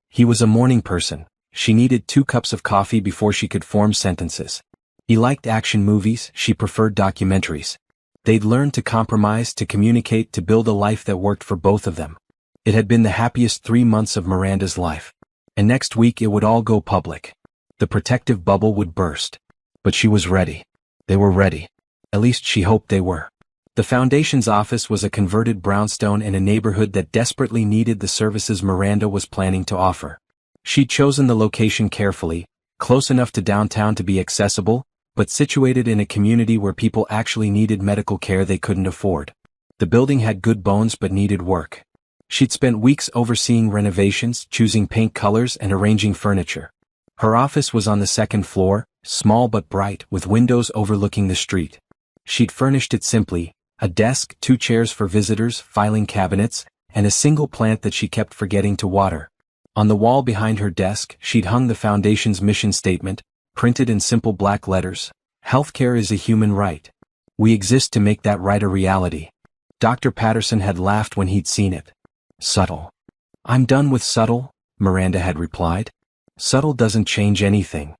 He was a morning person. She needed 2 cups of coffee before she could form sentences. He liked action movies, she preferred documentaries. They'd learned to compromise, to communicate, to build a life that worked for both of them. It had been the happiest 3 months of Miranda's life. And next week it would all go public. The protective bubble would burst. But she was ready. They were ready. At least she hoped they were. The foundation's office was a converted brownstone in a neighborhood that desperately needed the services Miranda was planning to offer. She'd chosen the location carefully, close enough to downtown to be accessible, but situated in a community where people actually needed medical care they couldn't afford. The building had good bones but needed work. She'd spent weeks overseeing renovations, choosing paint colors and arranging furniture. Her office was on the 2nd floor, small but bright, with windows overlooking the street. She'd furnished it simply, a desk, 2 chairs for visitors, filing cabinets, and a single plant that she kept forgetting to water. On the wall behind her desk, she'd hung the foundation's mission statement, printed in simple black letters. "Healthcare is a human right. We exist to make that right a reality." Dr. Patterson had laughed when he'd seen it. "Subtle." "I'm done with subtle," Miranda had replied. "Subtle doesn't change anything."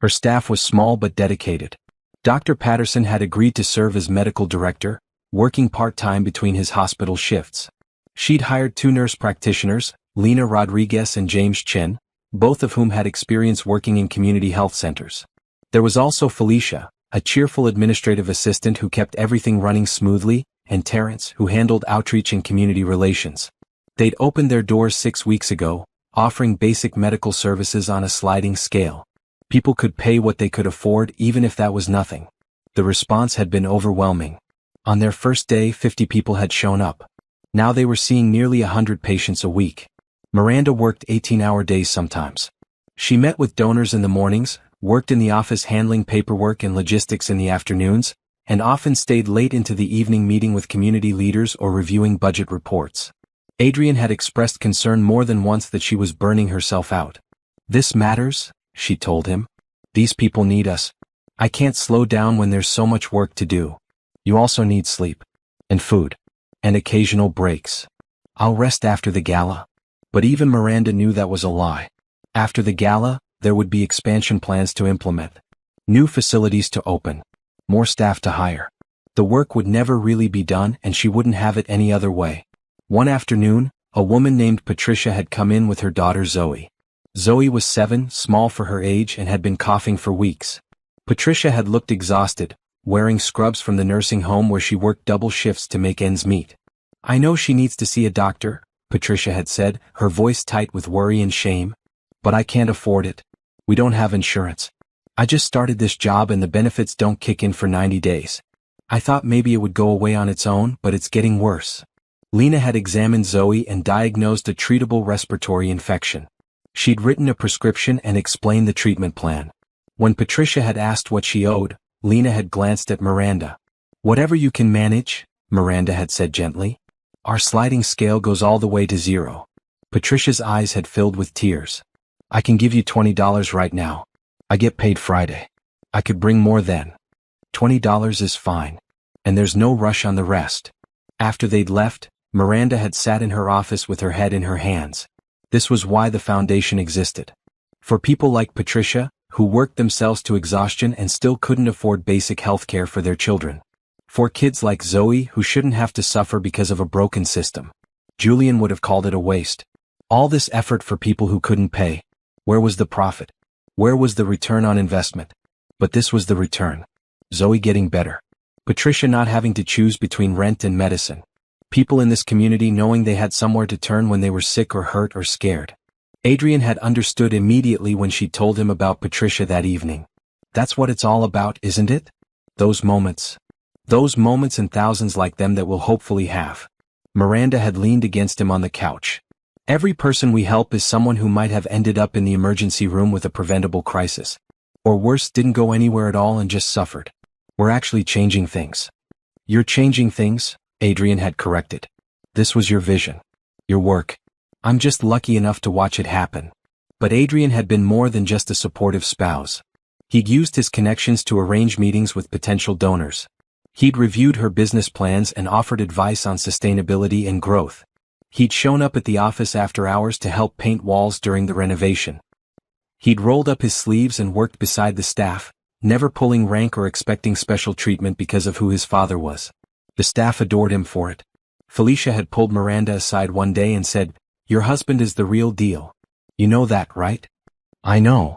Her staff was small but dedicated. Dr. Patterson had agreed to serve as medical director, working part-time between his hospital shifts. She'd hired 2 nurse practitioners, Lena Rodriguez and James Chin, both of whom had experience working in community health centers. There was also Felicia, a cheerful administrative assistant who kept everything running smoothly, and Terrence, who handled outreach and community relations. They'd opened their doors 6 weeks ago, offering basic medical services on a sliding scale. People could pay what they could afford even if that was nothing. The response had been overwhelming. On their first day, 50 people had shown up. Now they were seeing nearly 100 patients a week. Miranda worked 18-hour days sometimes. She met with donors in the mornings, worked in the office handling paperwork and logistics in the afternoons, and often stayed late into the evening meeting with community leaders or reviewing budget reports. Adrian had expressed concern more than once that she was burning herself out. "This matters," she told him. "These people need us. I can't slow down when there's so much work to do. You also need sleep. And food. And occasional breaks. I'll rest after the gala." But even Miranda knew that was a lie. After the gala, There would be expansion plans to implement. New facilities to open. More staff to hire. The work would never really be done and she wouldn't have it any other way. One afternoon, a woman named Patricia had come in with her daughter Zoe. Zoe was 7, small for her age, and had been coughing for weeks. Patricia had looked exhausted, wearing scrubs from the nursing home where she worked double shifts to make ends meet. "I know she needs to see a doctor," Patricia had said, her voice tight with worry and shame. "But I can't afford it. We don't have insurance. I just started this job and the benefits don't kick in for 90 days. I thought maybe it would go away on its own, but it's getting worse." Lena had examined Zoe and diagnosed a treatable respiratory infection. She'd written a prescription and explained the treatment plan. When Patricia had asked what she owed, Lena had glanced at Miranda. "Whatever you can manage," Miranda had said gently. "Our sliding scale goes all the way to 0. Patricia's eyes had filled with tears. "I can give you $20 right now. I get paid Friday. I could bring more then. $20 is fine. And there's no rush on the rest." After they'd left, Miranda had sat in her office with her head in her hands. This was why the foundation existed. For people like Patricia, who worked themselves to exhaustion and still couldn't afford basic health care for their children. For kids like Zoe who shouldn't have to suffer because of a broken system. Julian would have called it a waste. All this effort for people who couldn't pay. Where was the profit? Where was the return on investment? But this was the return. Zoe getting better. Patricia not having to choose between rent and medicine. People in this community knowing they had somewhere to turn when they were sick or hurt or scared. Adrian had understood immediately when she told him about Patricia that evening. That's what it's all about, isn't it? Those moments. Those moments and thousands like them that we'll hopefully have. Miranda had leaned against him on the couch. Every person we help is someone who might have ended up in the emergency room with a preventable crisis. Or worse, didn't go anywhere at all and just suffered. We're actually changing things. You're changing things, Adrian had corrected. This was your vision. Your work. I'm just lucky enough to watch it happen. But Adrian had been more than just a supportive spouse. He'd used his connections to arrange meetings with potential donors. He'd reviewed her business plans and offered advice on sustainability and growth. He'd shown up at the office after hours to help paint walls during the renovation. He'd rolled up his sleeves and worked beside the staff, never pulling rank or expecting special treatment because of who his father was. The staff adored him for it. Felicia had pulled Miranda aside one day and said, "Your husband is the real deal. You know that, right?" "I know.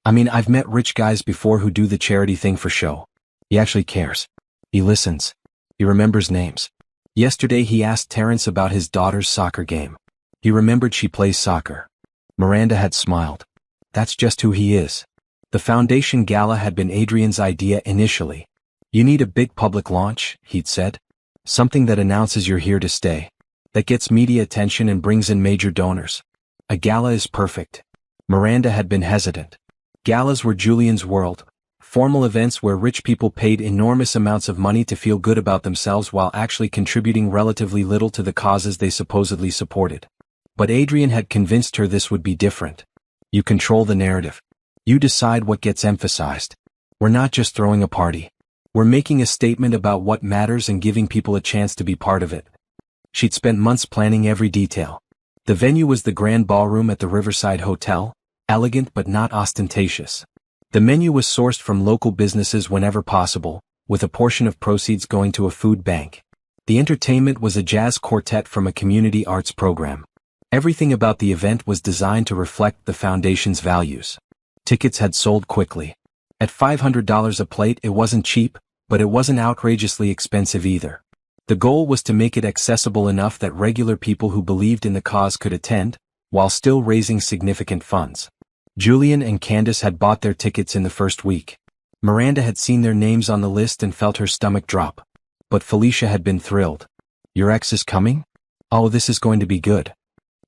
I mean, I've met rich guys before who do the charity thing for show. He actually cares. He listens. He remembers names. Yesterday he asked Terrence about his daughter's soccer game. He remembered she plays soccer." Miranda had smiled. That's just who he is. The foundation gala had been Adrian's idea initially. "You need a big public launch," he'd said. "Something that announces you're here to stay. That gets media attention and brings in major donors." A gala is perfect. Miranda had been hesitant. Galas were Julian's world. Formal events where rich people paid enormous amounts of money to feel good about themselves while actually contributing relatively little to the causes they supposedly supported. But Adrian had convinced her this would be different. You control the narrative. You decide what gets emphasized. We're not just throwing a party. We're making a statement about what matters and giving people a chance to be part of it. She'd spent months planning every detail. The venue was the Grand Ballroom at the Riverside Hotel, elegant but not ostentatious. The menu was sourced from local businesses whenever possible, with a portion of proceeds going to a food bank. The entertainment was a jazz quartet from a community arts program. Everything about the event was designed to reflect the foundation's values. Tickets had sold quickly. At $500 a plate, it wasn't cheap, but it wasn't outrageously expensive either. The goal was to make it accessible enough that regular people who believed in the cause could attend, while still raising significant funds. Julian and Candace had bought their tickets in the first week. Miranda had seen their names on the list and felt her stomach drop. But Felicia had been thrilled. "Your ex is coming? Oh, this is going to be good."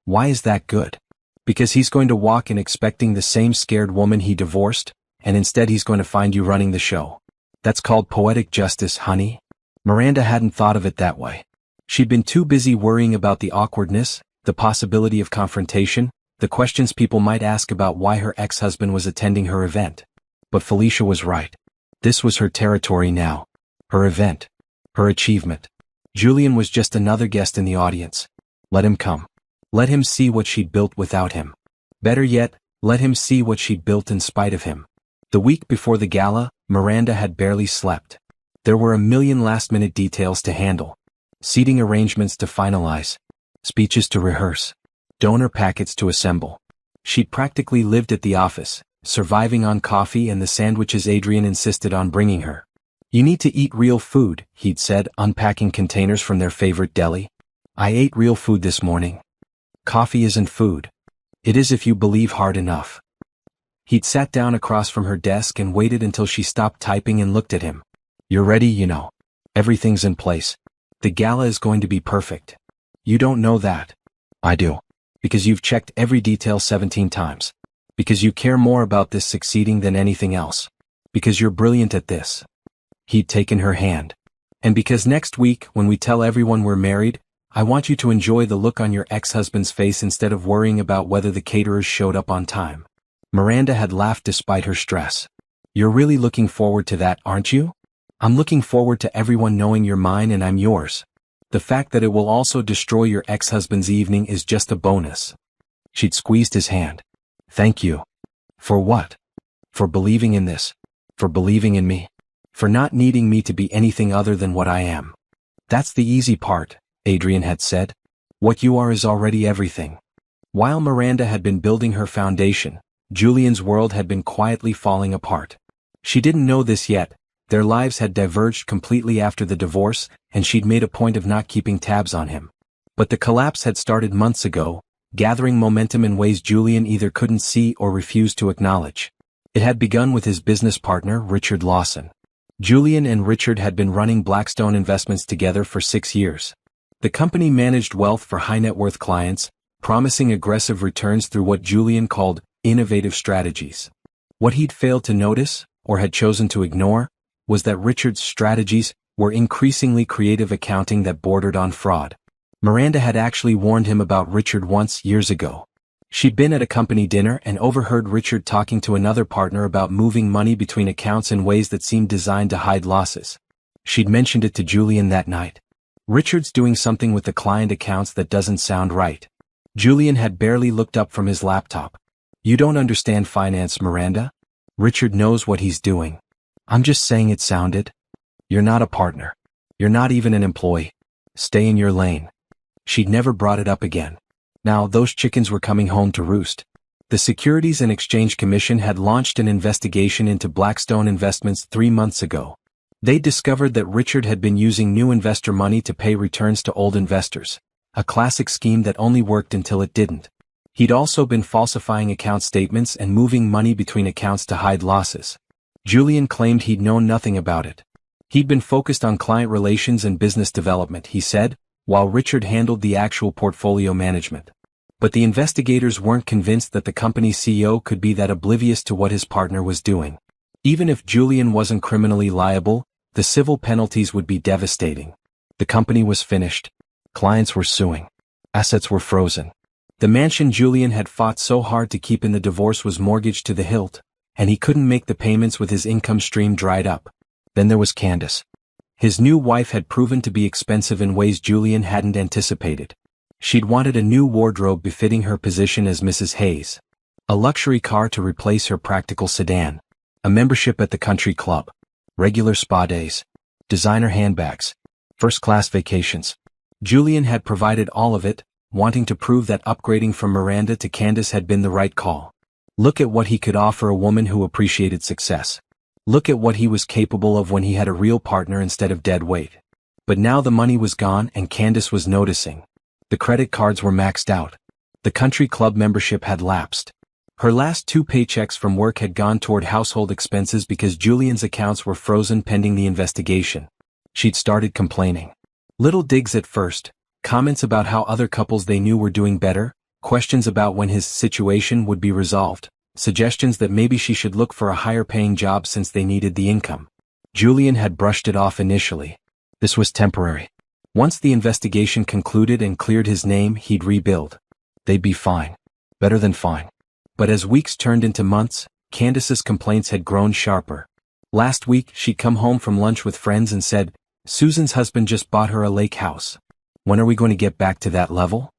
"Why is that good?" "Because he's going to walk in expecting the same scared woman he divorced, and instead he's going to find you running the show. That's called poetic justice, honey." Miranda hadn't thought of it that way. She'd been too busy worrying about the awkwardness, the possibility of confrontation, the questions people might ask about why her ex-husband was attending her event. But Felicia was right. This was her territory now. Her event. Her achievement. Julian was just another guest in the audience. Let him come. Let him see what she'd built without him. Better yet, Let him see what she'd built in spite of him. The week before the gala, Miranda had barely slept. There were a million last-minute details to handle. Seating arrangements to finalize. Speeches to rehearse. Donor packets to assemble. She'd practically lived at the office, surviving on coffee and the sandwiches Adrian insisted on bringing her. "You need to eat real food," he'd said, unpacking containers from their favorite deli. "I ate real food this morning." "Coffee isn't food." "It is if you believe hard enough." He'd sat down across from her desk and waited until she stopped typing and looked at him. "You're ready, you know. Everything's in place. The gala is going to be perfect." "You don't know that." "I do. Because you've checked every detail 17 times. Because you care more about this succeeding than anything else. Because you're brilliant at this." He'd taken her hand. "And because next week, when we tell everyone we're married, I want you to enjoy the look on your ex-husband's face instead of worrying about whether the caterers showed up on time." Miranda had laughed despite her stress. "You're really looking forward to that, aren't you?" "I'm looking forward to everyone knowing you're mine and I'm yours. The fact that it will also destroy your ex-husband's evening is just a bonus." She'd squeezed his hand. "Thank you." "For what?" "For believing in this. For believing in me. For not needing me to be anything other than what I am." "That's the easy part," Adrian had said. "What you are is already everything." While Miranda had been building her foundation, Julian's world had been quietly falling apart. She didn't know this yet. Their lives had diverged completely after the divorce, and she'd made a point of not keeping tabs on him. But the collapse had started months ago, gathering momentum in ways Julian either couldn't see or refused to acknowledge. It had begun with his business partner, Richard Lawson. Julian and Richard had been running Blackstone Investments together for 6 years. The company managed wealth for high-net-worth clients, promising aggressive returns through what Julian called innovative strategies. What he'd failed to notice, or had chosen to ignore, was that Richard's strategies were increasingly creative accounting that bordered on fraud. Miranda had actually warned him about Richard once years ago. She'd been at a company dinner and overheard Richard talking to another partner about moving money between accounts in ways that seemed designed to hide losses. She'd mentioned it to Julian that night. "Richard's doing something with the client accounts that doesn't sound right." Julian had barely looked up from his laptop. "You don't understand finance, Miranda. Richard knows what he's doing." "I'm just saying it sounded." "You're not a partner. You're not even an employee. Stay in your lane." She'd never brought it up again. Now those chickens were coming home to roost. The Securities and Exchange Commission had launched an investigation into Blackstone Investments 3 months ago. They discovered that Richard had been using new investor money to pay returns to old investors, a classic scheme that only worked until it didn't. He'd also been falsifying account statements and moving money between accounts to hide losses. Julian claimed he'd known nothing about it. He'd been focused on client relations and business development, he said, while Richard handled the actual portfolio management. But the investigators weren't convinced that the company's CEO could be that oblivious to what his partner was doing. Even if Julian wasn't criminally liable, the civil penalties would be devastating. The company was finished. Clients were suing. Assets were frozen. The mansion Julian had fought so hard to keep in the divorce was mortgaged to the hilt, and he couldn't make the payments with his income stream dried up. Then there was Candace. His new wife had proven to be expensive in ways Julian hadn't anticipated. She'd wanted a new wardrobe befitting her position as Mrs. Hayes, a luxury car to replace her practical sedan, a membership at the country club, regular spa days, designer handbags, first-class vacations. Julian had provided all of it, wanting to prove that upgrading from Miranda to Candace had been the right call. Look at what he could offer a woman who appreciated success. Look at what he was capable of when he had a real partner instead of dead weight. But now the money was gone and Candace was noticing. The credit cards were maxed out. The country club membership had lapsed. Her last 2 paychecks from work had gone toward household expenses because Julian's accounts were frozen pending the investigation. She'd started complaining. Little digs at first, comments about how other couples they knew were doing better, questions about when his situation would be resolved, suggestions that maybe she should look for a higher-paying job since they needed the income. Julian had brushed it off initially. This was temporary. Once the investigation concluded and cleared his name, he'd rebuild. They'd be fine. Better than fine. But as weeks turned into months, Candace's complaints had grown sharper. Last week, she'd come home from lunch with friends and said, "Susan's husband just bought her a lake house. When are we going to get back to that level?"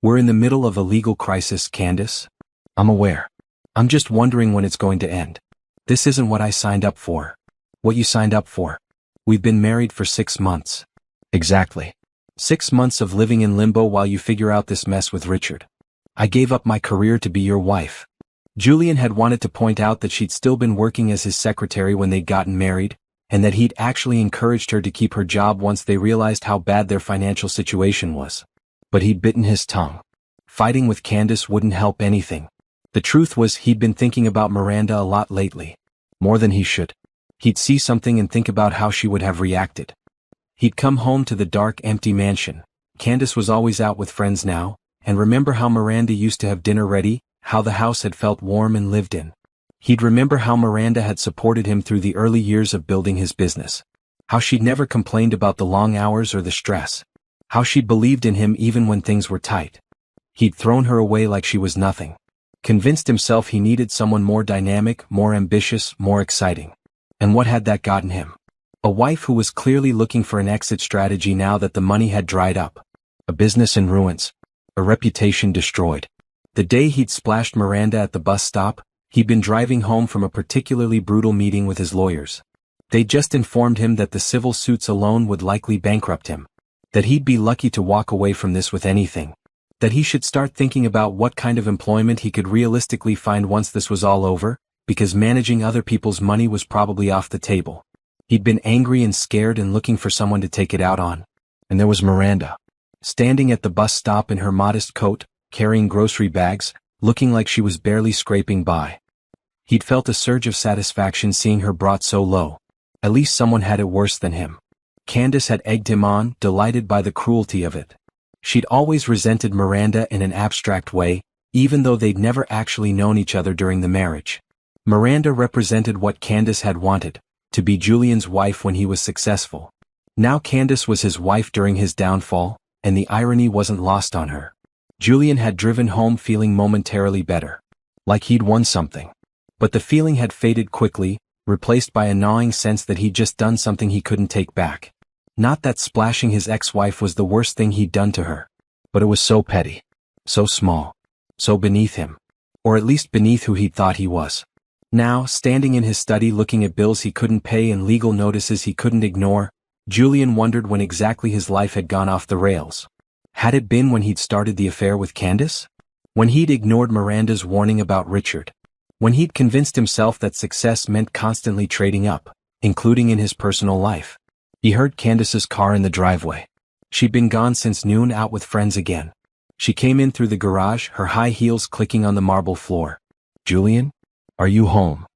"We're in the middle of a legal crisis, Candace." "I'm aware. I'm just wondering when it's going to end. This isn't what I signed up for. What you signed up for? We've been married for 6 months. Exactly. 6 months of living in limbo while you figure out this mess with Richard. I gave up my career to be your wife. Julian had wanted to point out that she'd still been working as his secretary when they'd gotten married, and that he'd actually encouraged her to keep her job once they realized how bad their financial situation was. But he'd bitten his tongue. Fighting with Candace wouldn't help anything. The truth was he'd been thinking about Miranda a lot lately. More than he should. He'd see something and think about how she would have reacted. He'd come home to the dark, empty mansion. Candace was always out with friends now, and remember how Miranda used to have dinner ready, how the house had felt warm and lived in. He'd remember how Miranda had supported him through the early years of building his business. How she'd never complained about the long hours or the stress. How she'd believed in him even when things were tight. He'd thrown her away like she was nothing. Convinced himself he needed someone more dynamic, more ambitious, more exciting. And what had that gotten him? A wife who was clearly looking for an exit strategy now that the money had dried up. A business in ruins. A reputation destroyed. The day he'd splashed Miranda at the bus stop, he'd been driving home from a particularly brutal meeting with his lawyers. They'd just informed him that the civil suits alone would likely bankrupt him. That he'd be lucky to walk away from this with anything. That he should start thinking about what kind of employment he could realistically find once this was all over, because managing other people's money was probably off the table. He'd been angry and scared and looking for someone to take it out on. And there was Miranda. Standing at the bus stop in her modest coat, carrying grocery bags, looking like she was barely scraping by. He'd felt a surge of satisfaction seeing her brought so low. At least someone had it worse than him. Candace had egged him on, delighted by the cruelty of it. She'd always resented Miranda in an abstract way, even though they'd never actually known each other during the marriage. Miranda represented what Candace had wanted, to be Julian's wife when he was successful. Now Candace was his wife during his downfall, and the irony wasn't lost on her. Julian had driven home feeling momentarily better. Like he'd won something. But the feeling had faded quickly, replaced by a gnawing sense that he'd just done something he couldn't take back. Not that splashing his ex-wife was the worst thing he'd done to her. But it was so petty. So small. So beneath him. Or at least beneath who he'd thought he was. Now, standing in his study looking at bills he couldn't pay and legal notices he couldn't ignore, Julian wondered when exactly his life had gone off the rails. Had it been when he'd started the affair with Candace? When he'd ignored Miranda's warning about Richard? When he'd convinced himself that success meant constantly trading up, including in his personal life? He heard Candace's car in the driveway. She'd been gone since noon, out with friends again. She came in through the garage, her high heels clicking on the marble floor. "Julian? Are you home?"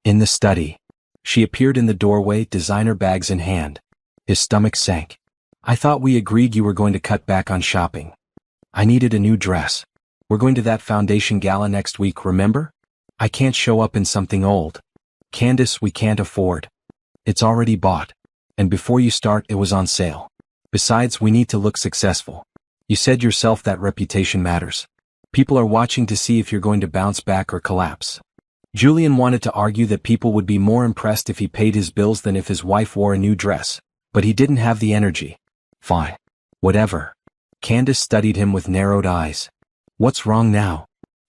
In the study. She appeared in the doorway, designer bags in hand. His stomach sank. "I thought we agreed you were going to cut back on shopping. I needed a new dress. We're going to that foundation gala next week, remember? I can't show up in something old. Candace, we can't afford. It's already bought. And before you start, it was on sale. Besides, we need to look successful. You said yourself that reputation matters. People are watching to see if you're going to bounce back or collapse." Julian wanted to argue that people would be more impressed if he paid his bills than if his wife wore a new dress, but he didn't have the energy. Fine. Whatever. Candace studied him with narrowed eyes. "What's wrong now?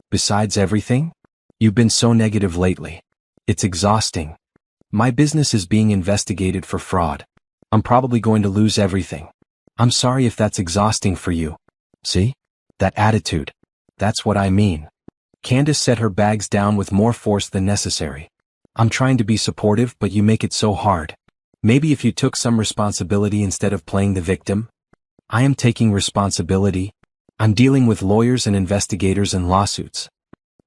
Besides everything? You've been so negative lately. It's exhausting. My business is being investigated for fraud. I'm probably going to lose everything. I'm sorry if that's exhausting for you. See? That attitude. That's what I mean." Candace set her bags down with more force than necessary. "I'm trying to be supportive, but you make it so hard. Maybe if you took some responsibility instead of playing the victim?" "I am taking responsibility. I'm dealing with lawyers and investigators and lawsuits.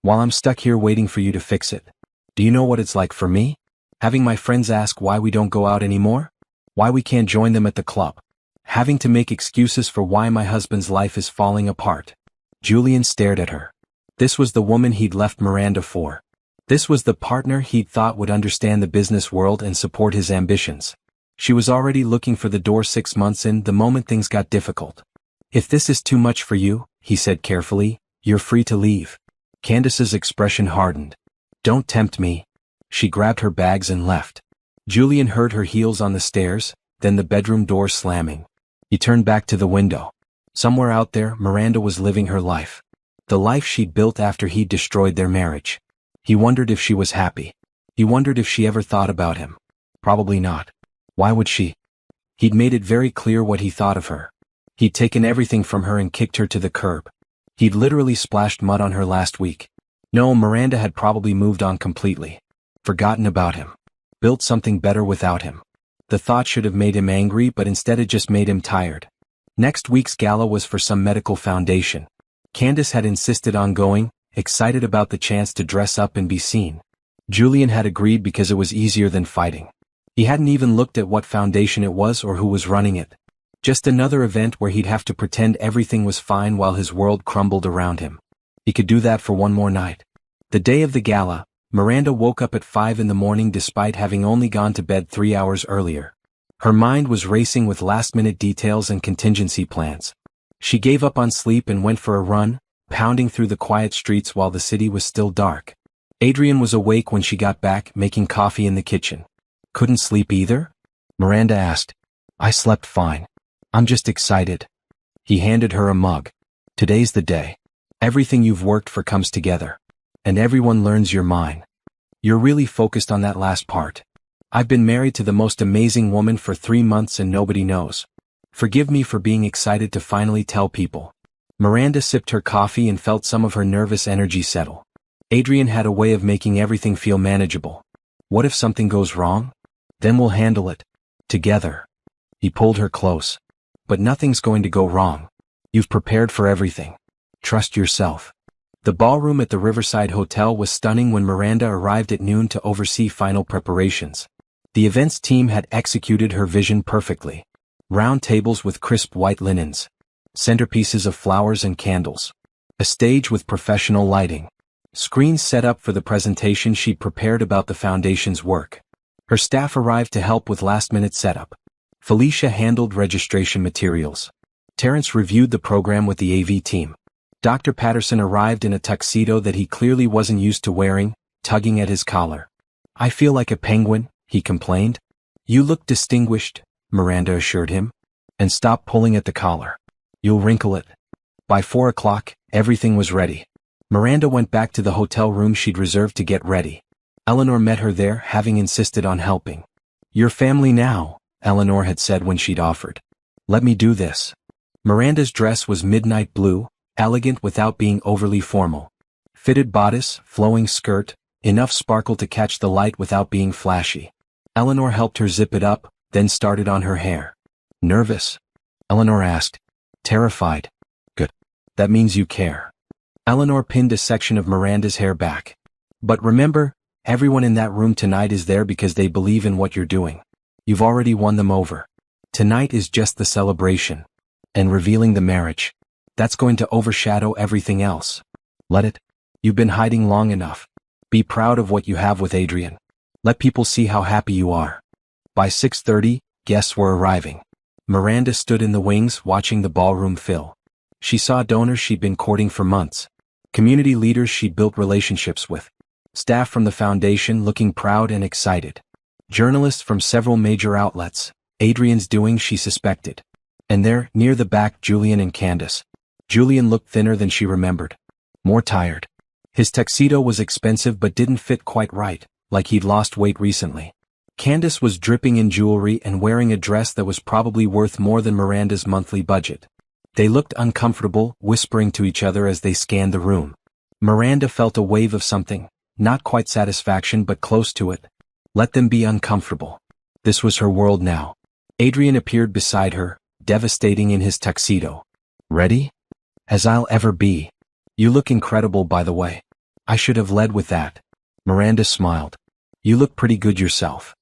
While I'm stuck here waiting for you to fix it. Do you know what it's like for me? Having my friends ask why we don't go out anymore? Why we can't join them at the club? Having to make excuses for why my husband's life is falling apart." Julian stared at her. This was the woman he'd left Miranda for. This was the partner he'd thought would understand the business world and support his ambitions. She was already looking for the door 6 months in, the moment things got difficult. "If this is too much for you," he said carefully, "you're free to leave." Candace's expression hardened. "Don't tempt me." She grabbed her bags and left. Julian heard her heels on the stairs, then the bedroom door slamming. He turned back to the window. Somewhere out there, Miranda was living her life. The life she'd built after he'd destroyed their marriage. He wondered if she was happy. He wondered if she ever thought about him. Probably not. Why would she? He'd made it very clear what he thought of her. He'd taken everything from her and kicked her to the curb. He'd literally splashed mud on her last week. No, Miranda had probably moved on completely. Forgotten about him. Built something better without him. The thought should have made him angry, but instead it just made him tired. Next week's gala was for some medical foundation. Candace had insisted on going, excited about the chance to dress up and be seen. Julian had agreed because it was easier than fighting. He hadn't even looked at what foundation it was or who was running it. Just another event where he'd have to pretend everything was fine while his world crumbled around him. He could do that for one more night. The day of the gala, Miranda woke up at 5 a.m. despite having only gone to bed 3 hours earlier. Her mind was racing with last-minute details and contingency plans. She gave up on sleep and went for a run, pounding through the quiet streets while the city was still dark. Adrian was awake when she got back, making coffee in the kitchen. Couldn't sleep either? Miranda asked. I slept fine. I'm just excited. He handed her a mug. Today's the day. Everything you've worked for comes together. And everyone learns you're mine. You're really focused on that last part. I've been married to the most amazing woman for 3 months and nobody knows. Forgive me for being excited to finally tell people. Miranda sipped her coffee and felt some of her nervous energy settle. Adrian had a way of making everything feel manageable. What if something goes wrong? Then we'll handle it. Together. He pulled her close. But nothing's going to go wrong. You've prepared for everything. Trust yourself. The ballroom at the Riverside Hotel was stunning when Miranda arrived at noon to oversee final preparations. The events team had executed her vision perfectly. Round tables with crisp white linens. Centerpieces of flowers and candles. A stage with professional lighting. Screens set up for the presentation she'd prepared about the foundation's work. Her staff arrived to help with last-minute setup. Felicia handled registration materials. Terrence reviewed the program with the AV team. Dr. Patterson arrived in a tuxedo that he clearly wasn't used to wearing, tugging at his collar. I feel like a penguin, he complained. You look distinguished, Miranda assured him. And stop pulling at the collar. You'll wrinkle it. By 4 o'clock, everything was ready. Miranda went back to the hotel room she'd reserved to get ready. Eleanor met her there, having insisted on helping. Your family now, Eleanor had said when she'd offered. Let me do this. Miranda's dress was midnight blue, elegant without being overly formal. Fitted bodice, flowing skirt, enough sparkle to catch the light without being flashy. Eleanor helped her zip it up, then started on her hair. Nervous? Eleanor asked. Terrified. Good. That means you care. Eleanor pinned a section of Miranda's hair back. But remember, everyone in that room tonight is there because they believe in what you're doing. You've already won them over. Tonight is just the celebration. And revealing the marriage. That's going to overshadow everything else. Let it. You've been hiding long enough. Be proud of what you have with Adrian. Let people see how happy you are. By 6:30, guests were arriving. Miranda stood in the wings watching the ballroom fill. She saw donors she'd been courting for months. Community leaders she'd built relationships with. Staff from the foundation looking proud and excited. Journalists from several major outlets. Adrian's doing she suspected. And there, near the back, Julian and Candace. Julian looked thinner than she remembered. More tired. His tuxedo was expensive but didn't fit quite right, like he'd lost weight recently. Candace was dripping in jewelry and wearing a dress that was probably worth more than Miranda's monthly budget. They looked uncomfortable, whispering to each other as they scanned the room. Miranda felt a wave of something, not quite satisfaction but close to it. Let them be uncomfortable. This was her world now. Adrian appeared beside her, devastating in his tuxedo. Ready? As I'll ever be. You look incredible, by the way. I should have led with that. Miranda smiled. You look pretty good yourself.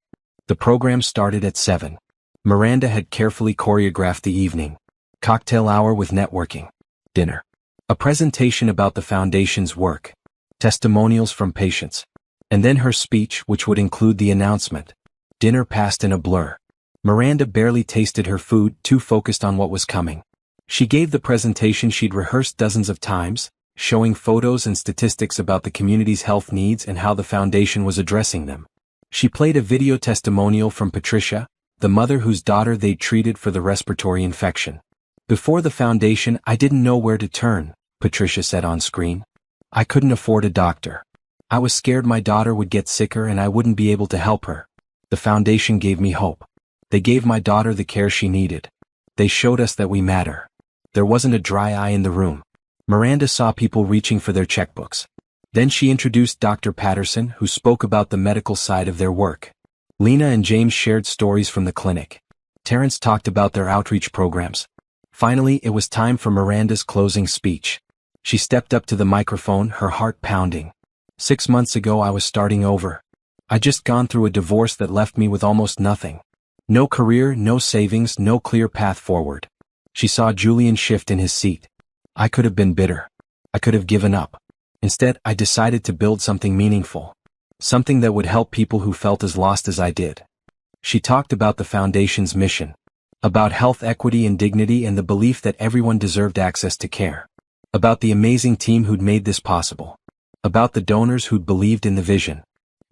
The program started at 7. Miranda had carefully choreographed the evening. Cocktail hour with networking. Dinner. A presentation about the foundation's work. Testimonials from patients. And then her speech, which would include the announcement. Dinner passed in a blur. Miranda barely tasted her food, too focused on what was coming. She gave the presentation she'd rehearsed dozens of times, showing photos and statistics about the community's health needs and how the foundation was addressing them. She played a video testimonial from Patricia, the mother whose daughter they'd treated for the respiratory infection. Before the foundation, I didn't know where to turn, Patricia said on screen. I couldn't afford a doctor. I was scared my daughter would get sicker and I wouldn't be able to help her. The foundation gave me hope. They gave my daughter the care she needed. They showed us that we matter. There wasn't a dry eye in the room. Miranda saw people reaching for their checkbooks. Then she introduced Dr. Patterson, who spoke about the medical side of their work. Lena and James shared stories from the clinic. Terrence talked about their outreach programs. Finally, it was time for Miranda's closing speech. She stepped up to the microphone, her heart pounding. 6 months ago I was starting over. I'd just gone through a divorce that left me with almost nothing. No career, no savings, no clear path forward. She saw Julian shift in his seat. I could have been bitter. I could have given up. Instead, I decided to build something meaningful. Something that would help people who felt as lost as I did. She talked about the foundation's mission. About health equity and dignity and the belief that everyone deserved access to care. About the amazing team who'd made this possible. About the donors who'd believed in the vision.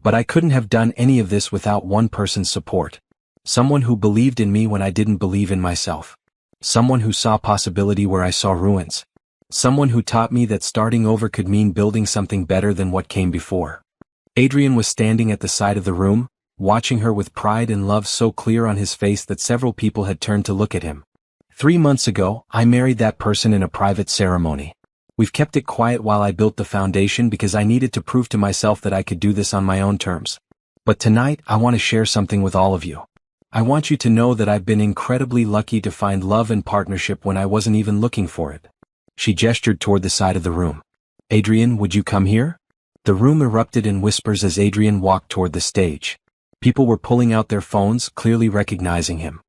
But I couldn't have done any of this without one person's support. Someone who believed in me when I didn't believe in myself. Someone who saw possibility where I saw ruins. Someone who taught me that starting over could mean building something better than what came before. Adrian was standing at the side of the room, watching her with pride and love so clear on his face that several people had turned to look at him. 3 months ago, I married that person in a private ceremony. We've kept it quiet while I built the foundation because I needed to prove to myself that I could do this on my own terms. But tonight, I want to share something with all of you. I want you to know that I've been incredibly lucky to find love and partnership when I wasn't even looking for it. She gestured toward the side of the room. Adrian, would you come here? The room erupted in whispers as Adrian walked toward the stage. People were pulling out their phones, clearly recognizing him.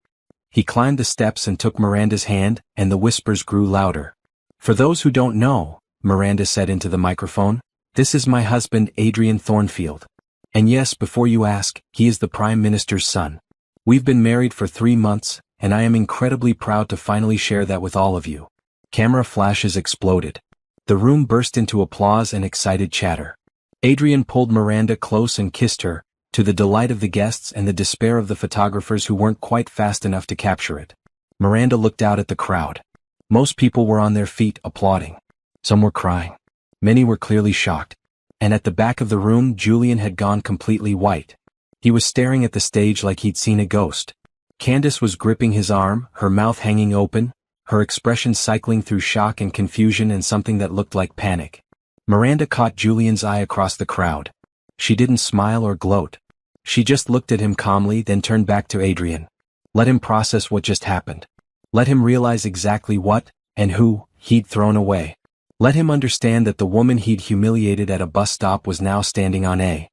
He climbed the steps and took Miranda's hand, and the whispers grew louder. For those who don't know, Miranda said into the microphone, this is my husband, Adrian Thornfield. And yes, before you ask, he is the Prime Minister's son. We've been married for 3 months, and I am incredibly proud to finally share that with all of you. Camera flashes exploded. The room burst into applause and excited chatter. Adrian pulled Miranda close and kissed her, to the delight of the guests and the despair of the photographers who weren't quite fast enough to capture it. Miranda looked out at the crowd. Most people were on their feet, applauding. Some were crying. Many were clearly shocked. And at the back of the room, Julian had gone completely white. He was staring at the stage like he'd seen a ghost. Candace was gripping his arm, her mouth hanging open, her expression cycling through shock and confusion and something that looked like panic. Miranda caught Julian's eye across the crowd. She didn't smile or gloat. She just looked at him calmly, then turned back to Adrian. Let him process what just happened. Let him realize exactly what, and who, he'd thrown away. Let him understand that the woman he'd humiliated at a bus stop was now standing on a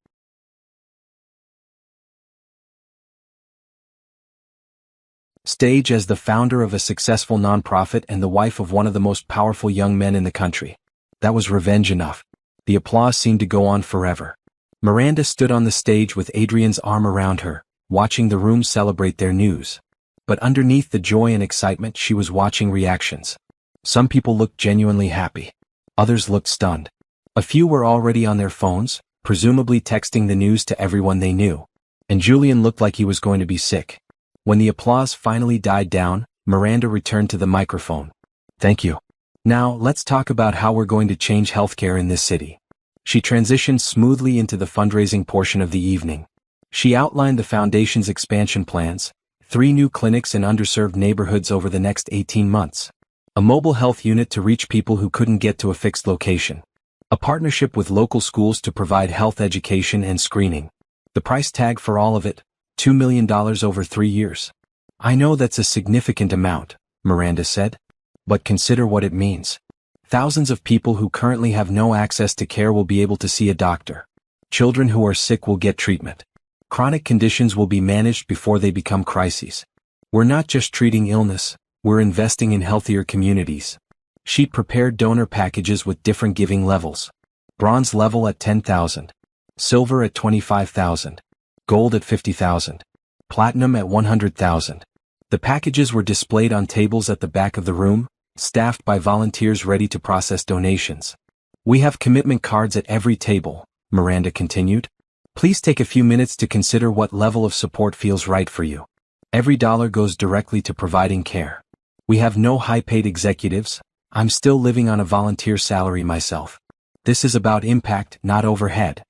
stage as the founder of a successful nonprofit and the wife of one of the most powerful young men in the country. That was revenge enough. The applause seemed to go on forever. Miranda stood on the stage with Adrian's arm around her, watching the room celebrate their news. But underneath the joy and excitement, she was watching reactions. Some people looked genuinely happy. Others looked stunned. A few were already on their phones, presumably texting the news to everyone they knew. And Julian looked like he was going to be sick. When the applause finally died down, Miranda returned to the microphone. Thank you. Now, let's talk about how we're going to change healthcare in this city. She transitioned smoothly into the fundraising portion of the evening. She outlined the foundation's expansion plans, 3 new clinics in underserved neighborhoods over the next 18 months. A mobile health unit to reach people who couldn't get to a fixed location. A partnership with local schools to provide health education and screening. The price tag for all of it, $2 million over 3 years. I know that's a significant amount, Miranda said. But consider what it means. Thousands of people who currently have no access to care will be able to see a doctor. Children who are sick will get treatment. Chronic conditions will be managed before they become crises. We're not just treating illness, we're investing in healthier communities. She prepared donor packages with different giving levels. Bronze level at $10,000. Silver at $25,000. Gold at $50,000. Platinum at $100,000. The packages were displayed on tables at the back of the room, staffed by volunteers ready to process donations. We have commitment cards at every table, Miranda continued. Please take a few minutes to consider what level of support feels right for you. Every dollar goes directly to providing care. We have no high-paid executives. I'm still living on a volunteer salary myself. This is about impact, not overhead.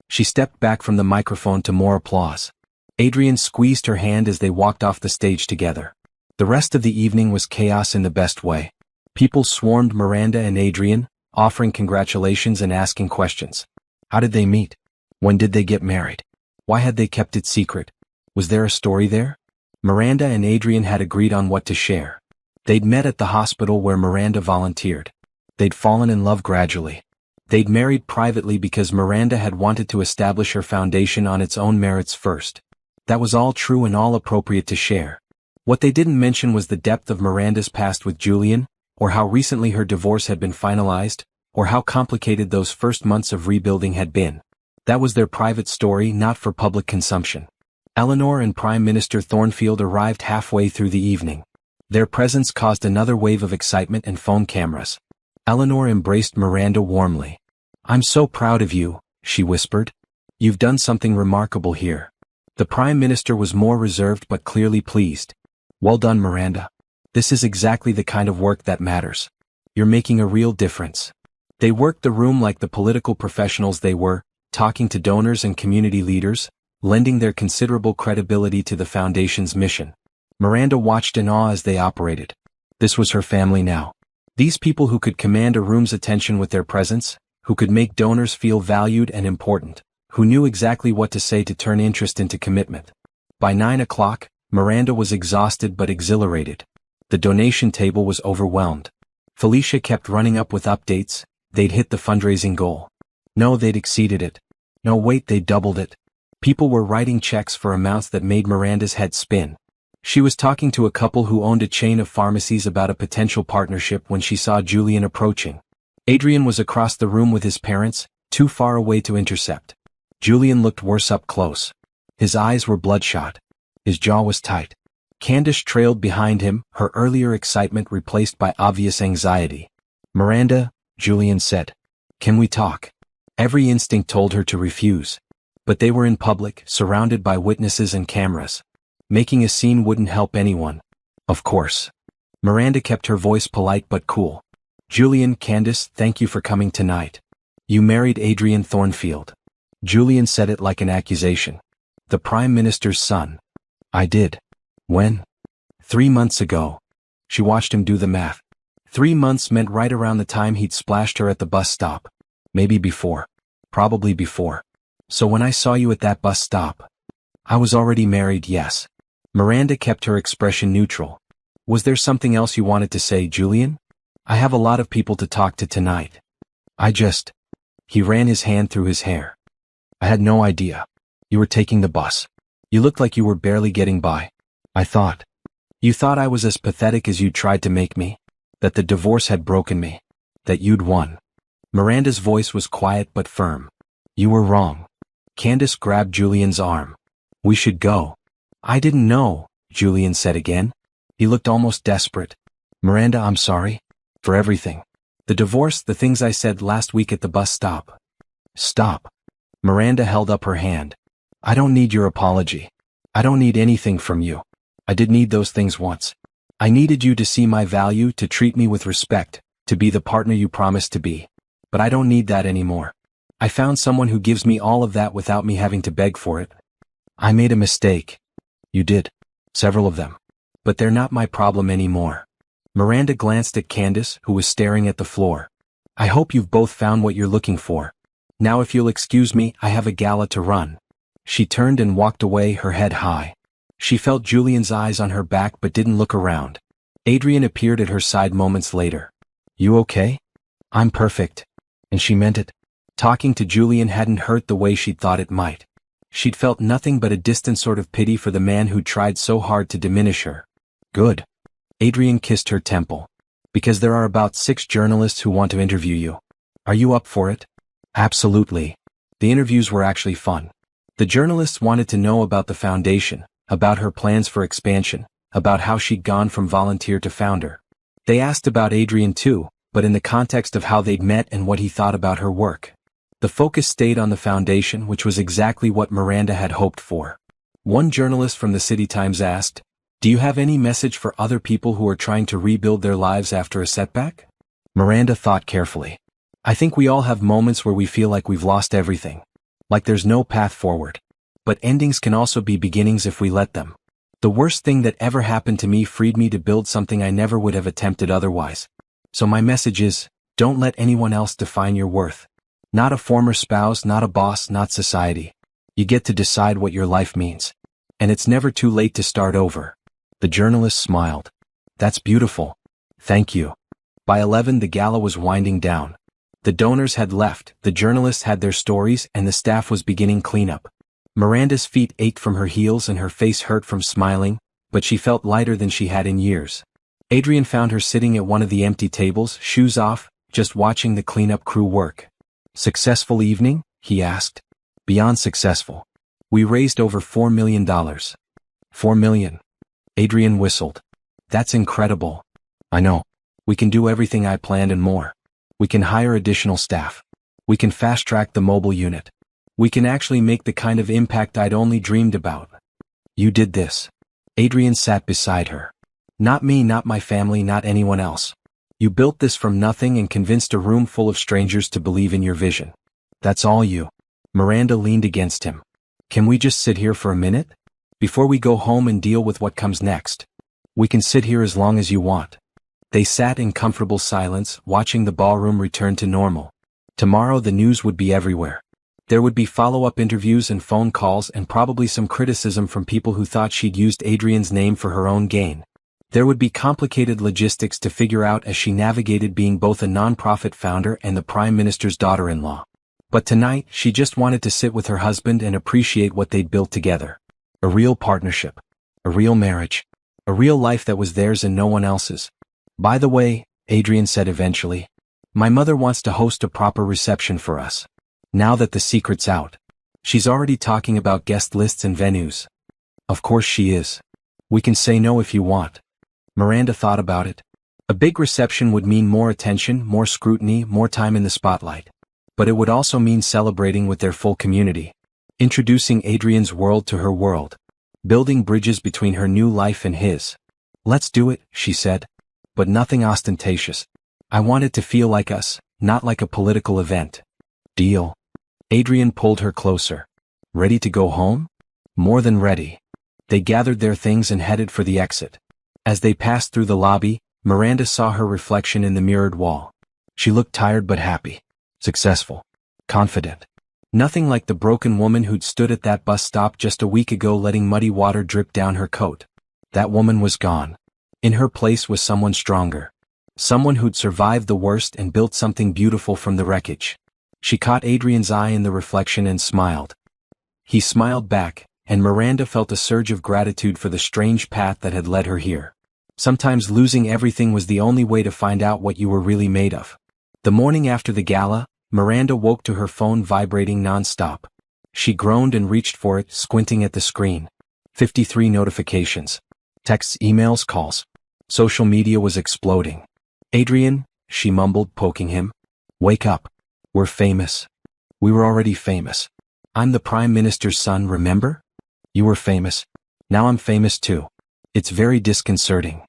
She stepped back from the microphone to more applause. Adrian squeezed her hand as they walked off the stage together. The rest of the evening was chaos in the best way. People swarmed Miranda and Adrian, offering congratulations and asking questions. How did they meet? When did they get married? Why had they kept it secret? Was there a story there? Miranda and Adrian had agreed on what to share. They'd met at the hospital where Miranda volunteered. They'd fallen in love gradually. They'd married privately because Miranda had wanted to establish her foundation on its own merits first. That was all true and all appropriate to share. What they didn't mention was the depth of Miranda's past with Julian, or how recently her divorce had been finalized, or how complicated those first months of rebuilding had been. That was their private story, not for public consumption. Eleanor and Prime Minister Thornfield arrived halfway through the evening. Their presence caused another wave of excitement and phone cameras. Eleanor embraced Miranda warmly. "I'm so proud of you," she whispered. "You've done something remarkable here." The Prime Minister was more reserved but clearly pleased. "Well done, Miranda. This is exactly the kind of work that matters. You're making a real difference." They worked the room like the political professionals they were, talking to donors and community leaders, lending their considerable credibility to the Foundation's mission. Miranda watched in awe as they operated. This was her family now. These people who could command a room's attention with their presence, who could make donors feel valued and important, who knew exactly what to say to turn interest into commitment. By 9 o'clock, Miranda was exhausted but exhilarated. The donation table was overwhelmed. Felicia kept running up with updates. They'd hit the fundraising goal. No, they'd exceeded it. No, wait, they'd doubled it. People were writing checks for amounts that made Miranda's head spin. She was talking to a couple who owned a chain of pharmacies about a potential partnership when she saw Julian approaching. Adrian was across the room with his parents, too far away to intercept. Julian looked worse up close. His eyes were bloodshot. His jaw was tight. Candace trailed behind him, her earlier excitement replaced by obvious anxiety. "Miranda," Julian said. "Can we talk?" Every instinct told her to refuse. But they were in public, surrounded by witnesses and cameras. Making a scene wouldn't help anyone. Of course. Miranda kept her voice polite but cool. "Julian, Candace, thank you for coming tonight. You married Adrian Thornfield." Julian said it like an accusation. "The Prime Minister's son." "I did." "When?" 3 months ago." She watched him do the math. 3 months meant right around the time he'd splashed her at the bus stop. Maybe before. Probably before. "So when I saw you at that bus stop." "I was already married, yes." Miranda kept her expression neutral. "Was there something else you wanted to say, Julian?" "I have a lot of people to talk to tonight. He ran his hand through his hair. "I had no idea. You were taking the bus. You looked like you were barely getting by. You thought I was as pathetic as you tried to make me? That the divorce had broken me? That you'd won?" Miranda's voice was quiet but firm. "You were wrong." Candace grabbed Julian's arm. "We should go." "I didn't know," Julian said again. He looked almost desperate. "Miranda, I'm sorry. For everything. The divorce, the things I said last week at the bus stop." "Stop." Miranda held up her hand. "I don't need your apology. I don't need anything from you. I did need those things once. I needed you to see my value, to treat me with respect, to be the partner you promised to be. But I don't need that anymore. I found someone who gives me all of that without me having to beg for it. I made a mistake." "You did. Several of them. But they're not my problem anymore." Miranda glanced at Candace, who was staring at the floor. "I hope you've both found what you're looking for. Now if you'll excuse me, I have a gala to run." She turned and walked away, her head high. She felt Julian's eyes on her back but didn't look around. Adrian appeared at her side moments later. "You okay?" "I'm perfect." And she meant it. Talking to Julian hadn't hurt the way she'd thought it might. She'd felt nothing but a distant sort of pity for the man who tried so hard to diminish her. "Good." Adrian kissed her temple. "Because there are about 6 journalists who want to interview you. Are you up for it?" "Absolutely." The interviews were actually fun. The journalists wanted to know about the foundation, about her plans for expansion, about how she'd gone from volunteer to founder. They asked about Adrian too, but in the context of how they'd met and what he thought about her work. The focus stayed on the foundation, which was exactly what Miranda had hoped for. One journalist from the City Times asked, "Do you have any message for other people who are trying to rebuild their lives after a setback?" Miranda thought carefully. I think we all have moments where we feel like we've lost everything. Like there's no path forward. But endings can also be beginnings if we let them. The worst thing that ever happened to me freed me to build something I never would have attempted otherwise. So my message is, don't let anyone else define your worth. Not a former spouse, not a boss, not society. You get to decide what your life means. And it's never too late to start over. The journalist smiled. That's beautiful. Thank you. By 11 the gala was winding down. The donors had left, the journalists had their stories, and the staff was beginning cleanup. Miranda's feet ached from her heels and her face hurt from smiling, but she felt lighter than she had in years. Adrian found her sitting at one of the empty tables, shoes off, just watching the cleanup crew work. Successful evening? He asked. Beyond successful. We raised over $4 million. $4 million. Adrian whistled. That's incredible. I know. We can do everything I planned and more. We can hire additional staff. We can fast-track the mobile unit. We can actually make the kind of impact I'd only dreamed about. You did this. Adrian sat beside her. Not me, not my family, not anyone else. You built this from nothing and convinced a room full of strangers to believe in your vision. That's all you. Miranda leaned against him. Can we just sit here for a minute? Before we go home and deal with what comes next. We can sit here as long as you want. They sat in comfortable silence, watching the ballroom return to normal. Tomorrow the news would be everywhere. There would be follow-up interviews and phone calls and probably some criticism from people who thought she'd used Adrian's name for her own gain. There would be complicated logistics to figure out as she navigated being both a non-profit founder and the Prime Minister's daughter-in-law. But tonight, she just wanted to sit with her husband and appreciate what they'd built together. A real partnership. A real marriage. A real life that was theirs and no one else's. By the way, Adrian said eventually, my mother wants to host a proper reception for us. Now that the secret's out. She's already talking about guest lists and venues. Of course she is. We can say no if you want. Miranda thought about it. A big reception would mean more attention, more scrutiny, more time in the spotlight. But it would also mean celebrating with their full community. Introducing Adrian's world to her world. Building bridges between her new life and his. Let's do it, she said. But nothing ostentatious. I want it to feel like us, not like a political event. Deal. Adrian pulled her closer. Ready to go home? More than ready. They gathered their things and headed for the exit. As they passed through the lobby, Miranda saw her reflection in the mirrored wall. She looked tired but happy. Successful. Confident. Nothing like the broken woman who'd stood at that bus stop just a week ago letting muddy water drip down her coat. That woman was gone. In her place was someone stronger. Someone who'd survived the worst and built something beautiful from the wreckage. She caught Adrian's eye in the reflection and smiled. He smiled back, and Miranda felt a surge of gratitude for the strange path that had led her here. Sometimes losing everything was the only way to find out what you were really made of. The morning after the gala, Miranda woke to her phone vibrating non-stop. She groaned and reached for it, squinting at the screen. 53 notifications. Texts, emails, calls. Social media was exploding. Adrian, she mumbled, poking him. Wake up. We're famous. We were already famous. I'm the Prime Minister's son, remember? You were famous. Now I'm famous too. It's very disconcerting.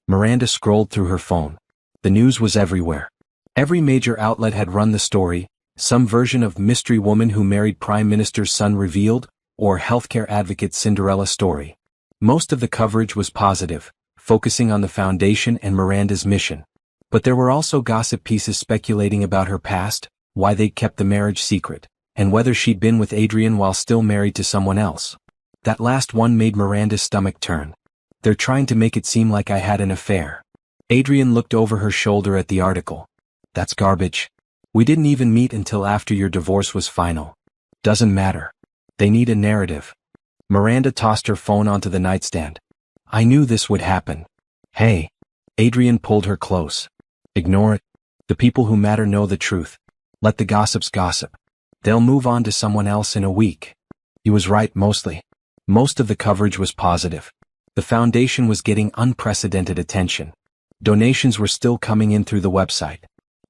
Miranda scrolled through her phone. The news was everywhere. Every major outlet had run the story, some version of mystery woman who married Prime Minister's son revealed, or healthcare advocate Cinderella story. Most of the coverage was positive, focusing on the foundation and Miranda's mission. But there were also gossip pieces speculating about her past, why they'd kept the marriage secret, and whether she'd been with Adrian while still married to someone else. That last one made Miranda's stomach turn. They're trying to make it seem like I had an affair. Adrian looked over her shoulder at the article. That's garbage. We didn't even meet until after your divorce was final. Doesn't matter. They need a narrative. Miranda tossed her phone onto the nightstand. I knew this would happen. Hey. Adrian pulled her close. Ignore it. The people who matter know the truth. Let the gossips gossip. They'll move on to someone else in a week. He was right mostly. Most of the coverage was positive. The foundation was getting unprecedented attention. Donations were still coming in through the website.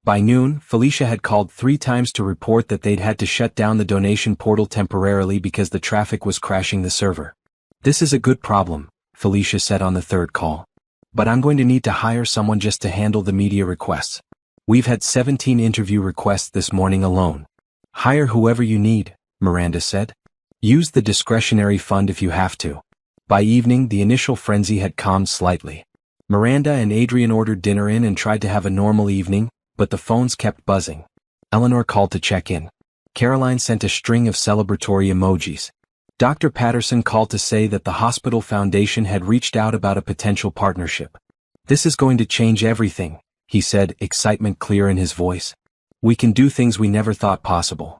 By noon, Felicia had called 3 times to report that they'd had to shut down the donation portal temporarily because the traffic was crashing the server. This is a good problem, Felicia said on the 3rd call. But I'm going to need to hire someone just to handle the media requests. We've had 17 interview requests this morning alone. Hire whoever you need, Miranda said. Use the discretionary fund if you have to. By evening, the initial frenzy had calmed slightly. Miranda and Adrian ordered dinner in and tried to have a normal evening, but the phones kept buzzing. Eleanor called to check in. Caroline sent a string of celebratory emojis. Dr. Patterson called to say that the hospital foundation had reached out about a potential partnership. This is going to change everything, he said, excitement clear in his voice. We can do things we never thought possible.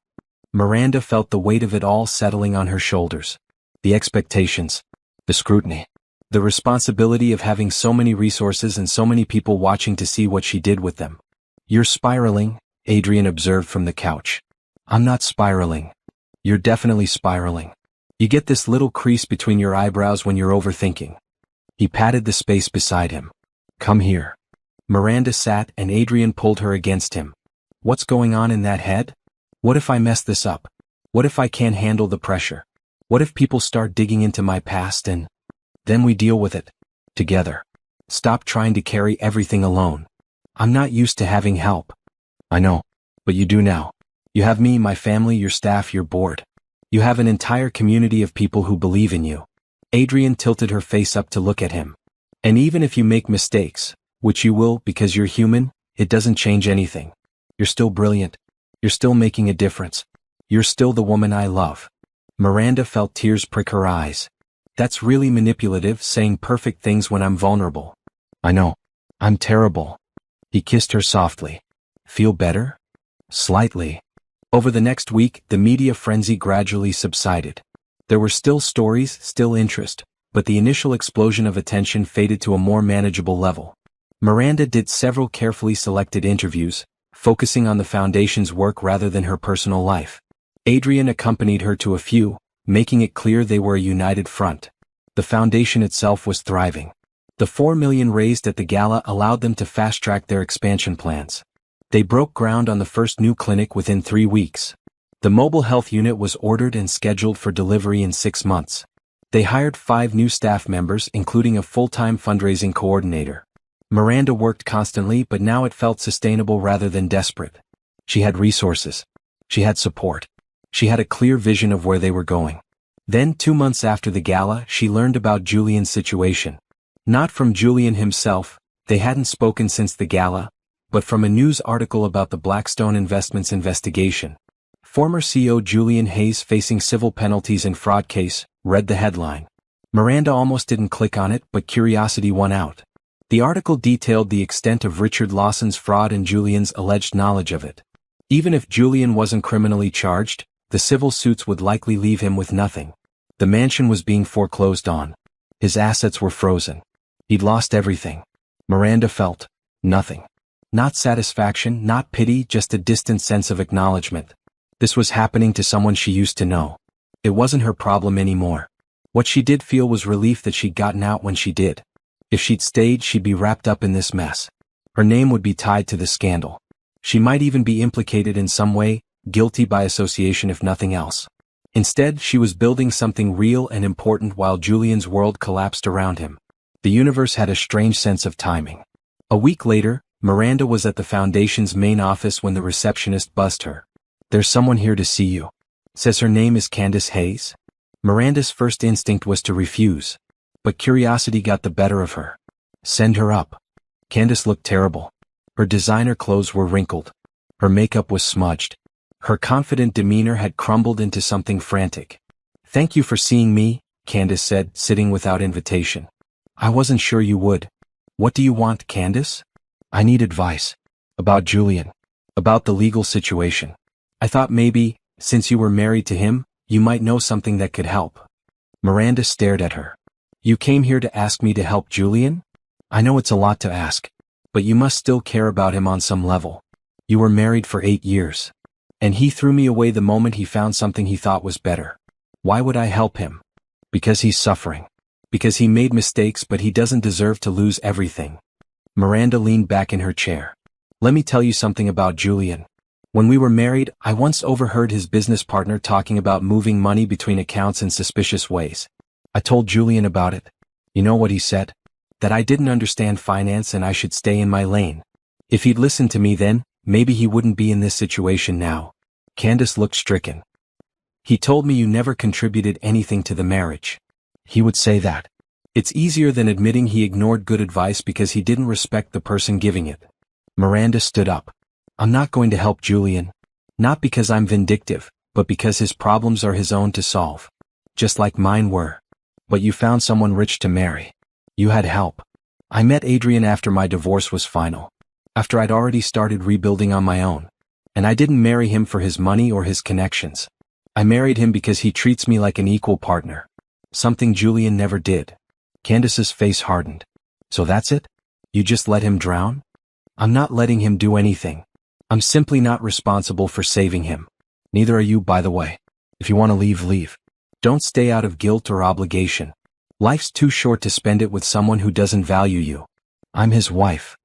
Miranda felt the weight of it all settling on her shoulders. The expectations. The scrutiny. The responsibility of having so many resources and so many people watching to see what she did with them. You're spiraling, Adrian observed from the couch. I'm not spiraling. You're definitely spiraling. You get this little crease between your eyebrows when you're overthinking. He patted the space beside him. Come here. Miranda sat and Adrian pulled her against him. What's going on in that head? What if I mess this up? What if I can't handle the pressure? What if people start digging into my past and then we deal with it together? Stop trying to carry everything alone. I'm not used to having help. I know, but you do now. You have me, my family, your staff, your board. You have an entire community of people who believe in you. Adrian tilted her face up to look at him. And even if you make mistakes, which you will because you're human, it doesn't change anything. You're still brilliant. You're still making a difference. You're still the woman I love. Miranda felt tears prick her eyes. That's really manipulative, saying perfect things when I'm vulnerable. I know. I'm terrible. He kissed her softly. Feel better? Slightly. Over the next week, the media frenzy gradually subsided. There were still stories, still interest, but the initial explosion of attention faded to a more manageable level. Miranda did several carefully selected interviews, focusing on the foundation's work rather than her personal life. Adrian accompanied her to a few, making it clear they were a united front. The foundation itself was thriving. The $4 million raised at the gala allowed them to fast-track their expansion plans. They broke ground on the first new clinic within 3 weeks. The mobile health unit was ordered and scheduled for delivery in 6 months. They hired 5 new staff members, including a full-time fundraising coordinator. Miranda worked constantly, but now it felt sustainable rather than desperate. She had resources. She had support. She had a clear vision of where they were going. Then, 2 months after the gala, she learned about Julian's situation. Not from Julian himself, they hadn't spoken since the gala, but from a news article about the Blackstone Investments investigation. Former CEO Julian Hayes facing civil penalties in fraud case, read the headline. Miranda almost didn't click on it, but curiosity won out. The article detailed the extent of Richard Lawson's fraud and Julian's alleged knowledge of it. Even if Julian wasn't criminally charged, the civil suits would likely leave him with nothing. The mansion was being foreclosed on. His assets were frozen. He'd lost everything. Miranda felt nothing. Not satisfaction, not pity, just a distant sense of acknowledgement. This was happening to someone she used to know. It wasn't her problem anymore. What she did feel was relief that she'd gotten out when she did. If she'd stayed, she'd be wrapped up in this mess. Her name would be tied to the scandal. She might even be implicated in some way, guilty by association if nothing else. Instead, she was building something real and important while Julian's world collapsed around him. The universe had a strange sense of timing. A week later, Miranda was at the foundation's main office when the receptionist buzzed her. There's someone here to see you. Says her name is Candace Hayes. Miranda's first instinct was to refuse. But curiosity got the better of her. Send her up. Candace looked terrible. Her designer clothes were wrinkled. Her makeup was smudged. Her confident demeanor had crumbled into something frantic. Thank you for seeing me, Candace said, sitting without invitation. I wasn't sure you would. What do you want, Candace? I need advice. About Julian. About the legal situation. I thought maybe, since you were married to him, you might know something that could help. Miranda stared at her. You came here to ask me to help Julian? I know it's a lot to ask, but you must still care about him on some level. You were married for 8 years. And he threw me away the moment he found something he thought was better. Why would I help him? Because he's suffering. Because he made mistakes, but he doesn't deserve to lose everything. Miranda leaned back in her chair. Let me tell you something about Julian. When we were married, I once overheard his business partner talking about moving money between accounts in suspicious ways. I told Julian about it. You know what he said? That I didn't understand finance and I should stay in my lane. If he'd listened to me then, maybe he wouldn't be in this situation now. Candace looked stricken. He told me you never contributed anything to the marriage. He would say that. It's easier than admitting he ignored good advice because he didn't respect the person giving it. Miranda stood up. I'm not going to help Julian. Not because I'm vindictive, but because his problems are his own to solve. Just like mine were. But you found someone rich to marry. You had help. I met Adrian after my divorce was final. After I'd already started rebuilding on my own. And I didn't marry him for his money or his connections. I married him because he treats me like an equal partner. Something Julian never did. Candace's face hardened. So that's it? You just let him drown? I'm not letting him do anything. I'm simply not responsible for saving him. Neither are you, by the way. If you want to leave, leave. Don't stay out of guilt or obligation. Life's too short to spend it with someone who doesn't value you. I'm his wife.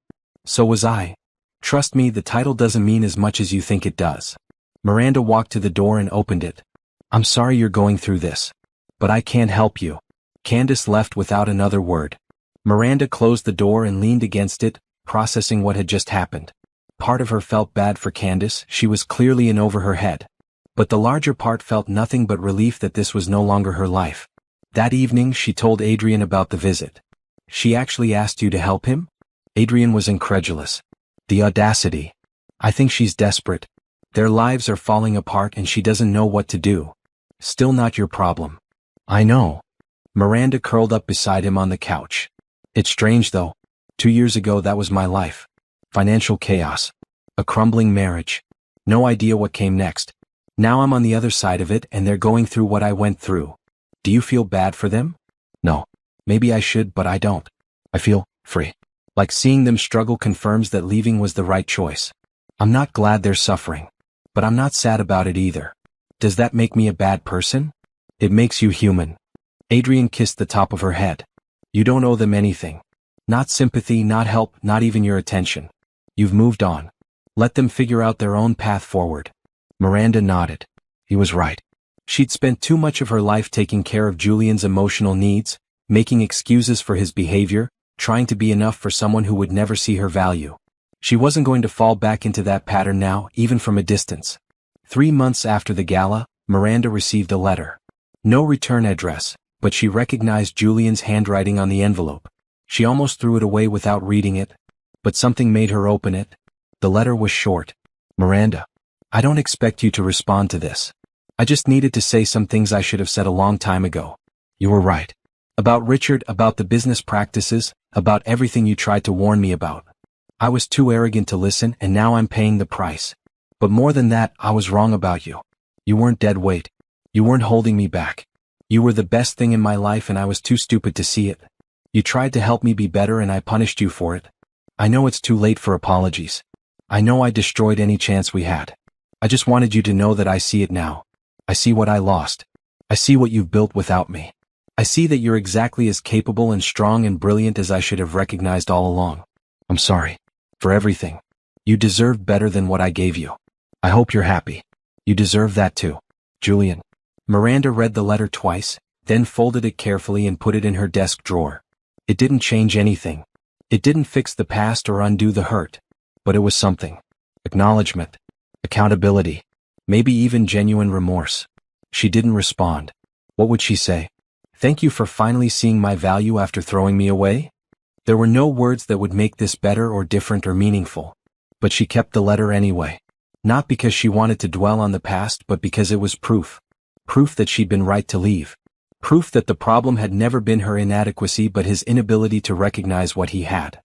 So was I. Trust me, the title doesn't mean as much as you think it does. Miranda walked to the door and opened it. I'm sorry you're going through this. But I can't help you. Candace left without another word. Miranda closed the door and leaned against it, processing what had just happened. Part of her felt bad for Candace, she was clearly in over her head. But the larger part felt nothing but relief that this was no longer her life. That evening she told Adrian about the visit. She actually asked you to help him? Adrian was incredulous. The audacity. I think she's desperate. Their lives are falling apart and she doesn't know what to do. Still not your problem. I know. Miranda curled up beside him on the couch. It's strange though. 2 years ago that was my life. Financial chaos. A crumbling marriage. No idea what came next. Now I'm on the other side of it and they're going through what I went through. Do you feel bad for them? No. Maybe I should, but I don't. I feel free. Like seeing them struggle confirms that leaving was the right choice. I'm not glad they're suffering. But I'm not sad about it either. Does that make me a bad person? It makes you human. Adrian kissed the top of her head. You don't owe them anything. Not sympathy, not help, not even your attention. You've moved on. Let them figure out their own path forward. Miranda nodded. He was right. She'd spent too much of her life taking care of Julian's emotional needs, making excuses for his behavior, trying to be enough for someone who would never see her value. She wasn't going to fall back into that pattern now, even from a distance. 3 months after the gala, Miranda received a letter. No return address, but she recognized Julian's handwriting on the envelope. She almost threw it away without reading it, but something made her open it. The letter was short. Miranda, I don't expect you to respond to this. I just needed to say some things I should have said a long time ago. You were right. About Richard, about the business practices, about everything you tried to warn me about. I was too arrogant to listen and now I'm paying the price. But more than that, I was wrong about you. You weren't dead weight. You weren't holding me back. You were the best thing in my life and I was too stupid to see it. You tried to help me be better and I punished you for it. I know it's too late for apologies. I know I destroyed any chance we had. I just wanted you to know that I see it now. I see what I lost. I see what you've built without me. I see that you're exactly as capable and strong and brilliant as I should have recognized all along. I'm sorry. For everything. You deserved better than what I gave you. I hope you're happy. You deserve that too. Julian. Miranda read the letter twice, then folded it carefully and put it in her desk drawer. It didn't change anything. It didn't fix the past or undo the hurt. But it was something. Acknowledgement. Accountability. Maybe even genuine remorse. She didn't respond. What would she say? Thank you for finally seeing my value after throwing me away? There were no words that would make this better or different or meaningful. But she kept the letter anyway. Not because she wanted to dwell on the past but because it was proof. Proof that she'd been right to leave. Proof that the problem had never been her inadequacy but his inability to recognize what he had.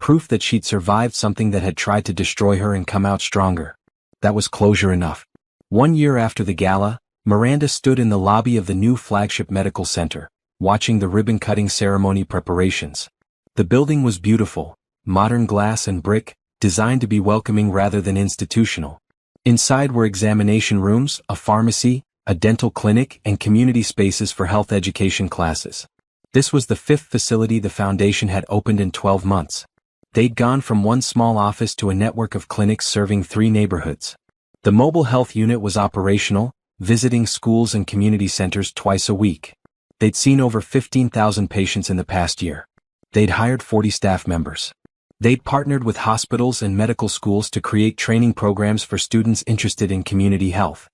Proof that she'd survived something that had tried to destroy her and come out stronger. That was closure enough. 1 year after the gala, Miranda stood in the lobby of the new flagship medical center, watching the ribbon-cutting ceremony preparations. The building was beautiful, modern glass and brick, designed to be welcoming rather than institutional. Inside were examination rooms, a pharmacy, a dental clinic, and community spaces for health education classes. This was the 5th facility the foundation had opened in 12 months. They'd gone from one small office to a network of clinics serving 3 neighborhoods. The mobile health unit was operational, visiting schools and community centers twice a week. They'd seen over 15,000 patients in the past year. They'd hired 40 staff members. They'd partnered with hospitals and medical schools to create training programs for students interested in community health.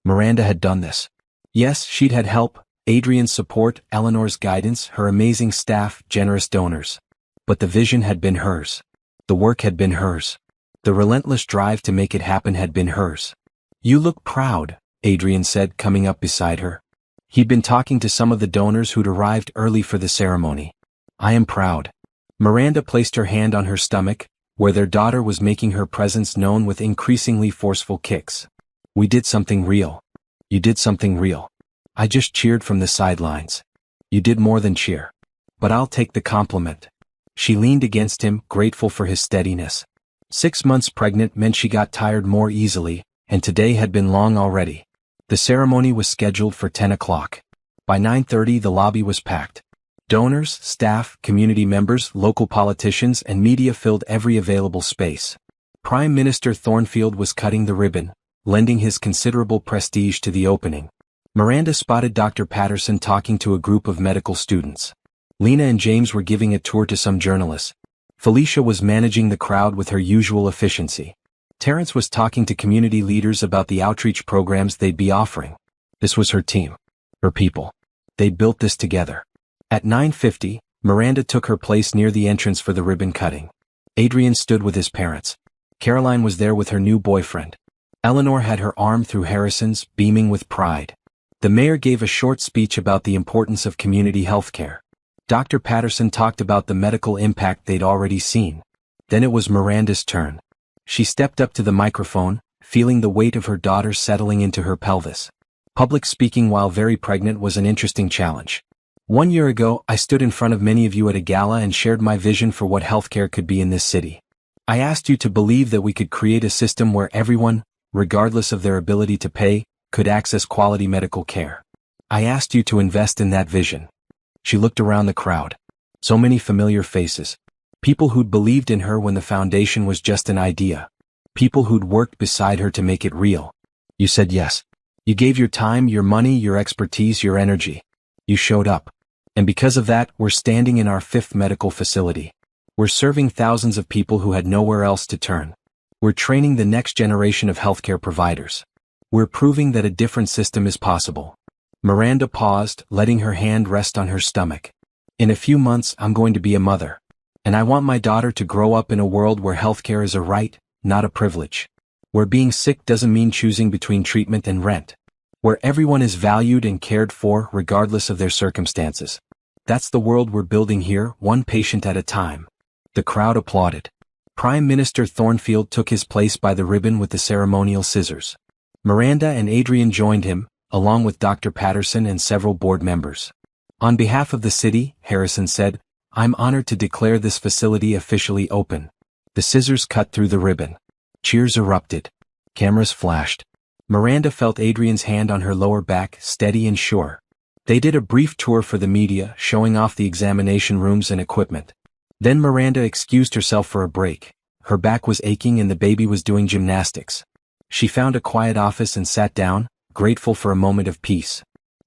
Miranda had done this. Yes, she'd had help, Adrian's support, Eleanor's guidance, her amazing staff, generous donors. But the vision had been hers. The work had been hers. The relentless drive to make it happen had been hers. "You look proud," Adrian said, coming up beside her. He'd been talking to some of the donors who'd arrived early for the ceremony. "I am proud." Miranda placed her hand on her stomach, where their daughter was making her presence known with increasingly forceful kicks. "We did something real. You did something real. I just cheered from the sidelines. You did more than cheer. But I'll take the compliment." She leaned against him, grateful for his steadiness. 6 months pregnant meant she got tired more easily, and today had been long already. The ceremony was scheduled for 10 o'clock. By 9:30 the lobby was packed. Donors, staff, community members, local politicians and media filled every available space. Prime Minister Thornfield was cutting the ribbon, lending his considerable prestige to the opening. Miranda spotted Dr. Patterson talking to a group of medical students. Lena and James were giving a tour to some journalists. Felicia was managing the crowd with her usual efficiency. Terrence was talking to community leaders about the outreach programs they'd be offering. This was her team. Her people. They built this together. At 9:50, Miranda took her place near the entrance for the ribbon cutting. Adrian stood with his parents. Caroline was there with her new boyfriend. Eleanor had her arm through Harrison's, beaming with pride. The mayor gave a short speech about the importance of community health care. Dr. Patterson talked about the medical impact they'd already seen. Then it was Miranda's turn. She stepped up to the microphone, feeling the weight of her daughter settling into her pelvis. Public speaking while very pregnant was an interesting challenge. "1 year ago, I stood in front of many of you at a gala and shared my vision for what healthcare could be in this city. I asked you to believe that we could create a system where everyone, regardless of their ability to pay, could access quality medical care. I asked you to invest in that vision." She looked around the crowd. So many familiar faces. People who'd believed in her when the foundation was just an idea. People who'd worked beside her to make it real. "You said yes. You gave your time, your money, your expertise, your energy. You showed up. And because of that, we're standing in our 5th medical facility. We're serving thousands of people who had nowhere else to turn. We're training the next generation of healthcare providers. We're proving that a different system is possible." Miranda paused, letting her hand rest on her stomach. "In a few months, I'm going to be a mother. And I want my daughter to grow up in a world where healthcare is a right, not a privilege. Where being sick doesn't mean choosing between treatment and rent. Where everyone is valued and cared for regardless of their circumstances. That's the world we're building here, one patient at a time." The crowd applauded. Prime Minister Thornfield took his place by the ribbon with the ceremonial scissors. Miranda and Adrian joined him, along with Dr. Patterson and several board members. "On behalf of the city," Harrison said, "I'm honored to declare this facility officially open." The scissors cut through the ribbon. Cheers erupted. Cameras flashed. Miranda felt Adrian's hand on her lower back, steady and sure. They did a brief tour for the media, showing off the examination rooms and equipment. Then Miranda excused herself for a break. Her back was aching and the baby was doing gymnastics. She found a quiet office and sat down, grateful for a moment of peace.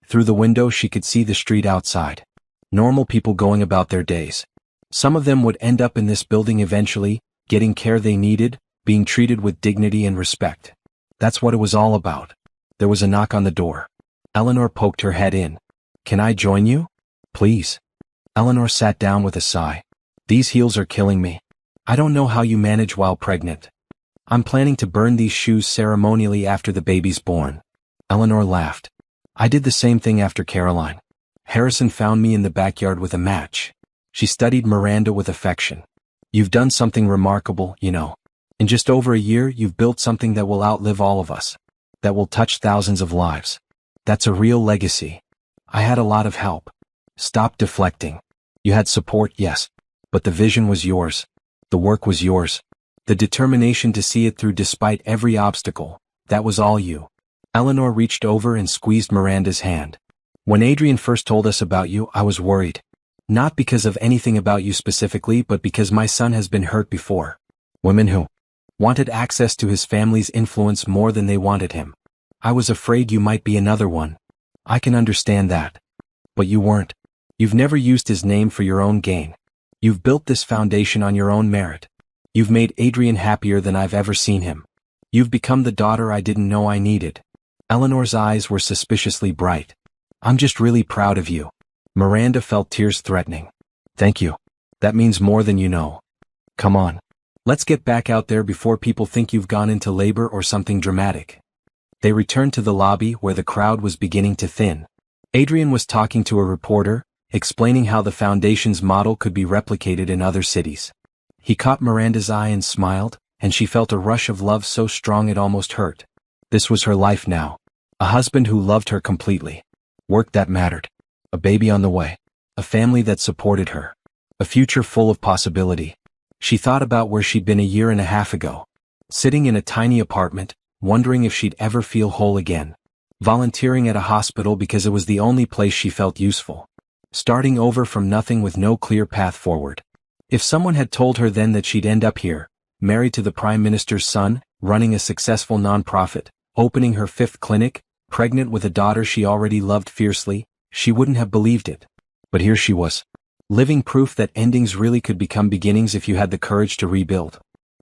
Through the window she could see the street outside. Normal people going about their days. Some of them would end up in this building eventually, getting care they needed, being treated with dignity and respect. That's what it was all about. There was a knock on the door. Eleanor poked her head in. "Can I join you? Please." Eleanor sat down with a sigh. "These heels are killing me. I don't know how you manage while pregnant. I'm planning to burn these shoes ceremonially after the baby's born." Eleanor laughed. "I did the same thing after Caroline. Harrison found me in the backyard with a match." She studied Miranda with affection. "You've done something remarkable, you know. In just over a year, you've built something that will outlive all of us. That will touch thousands of lives. That's a real legacy. I had a lot of help." "Stop deflecting. You had support, yes. But the vision was yours. The work was yours. The determination to see it through despite every obstacle, that was all you." Eleanor reached over and squeezed Miranda's hand. "When Adrian first told us about you, I was worried. Not because of anything about you specifically, but because my son has been hurt before. Women who wanted access to his family's influence more than they wanted him. I was afraid you might be another one. I can understand that. But you weren't. You've never used his name for your own gain. You've built this foundation on your own merit. You've made Adrian happier than I've ever seen him. You've become the daughter I didn't know I needed. Eleanor's eyes were suspiciously bright. I'm just really proud of you. Miranda felt tears threatening. Thank you. That means more than you know. Come on. Let's get back out there before people think you've gone into labor or something dramatic. They returned to the lobby where the crowd was beginning to thin. Adrian was talking to a reporter, explaining how the foundation's model could be replicated in other cities. He caught Miranda's eye and smiled, and she felt a rush of love so strong it almost hurt. This was her life now. A husband who loved her completely. Work that mattered. A baby on the way. A family that supported her. A future full of possibility. She thought about where she'd been a year and a half ago. Sitting in a tiny apartment, wondering if she'd ever feel whole again. Volunteering at a hospital because it was the only place she felt useful. Starting over from nothing with no clear path forward. If someone had told her then that she'd end up here, married to the Prime Minister's son, running a successful nonprofit, opening her 5th clinic, pregnant with a daughter she already loved fiercely, she wouldn't have believed it. But here she was. Living proof that endings really could become beginnings if you had the courage to rebuild.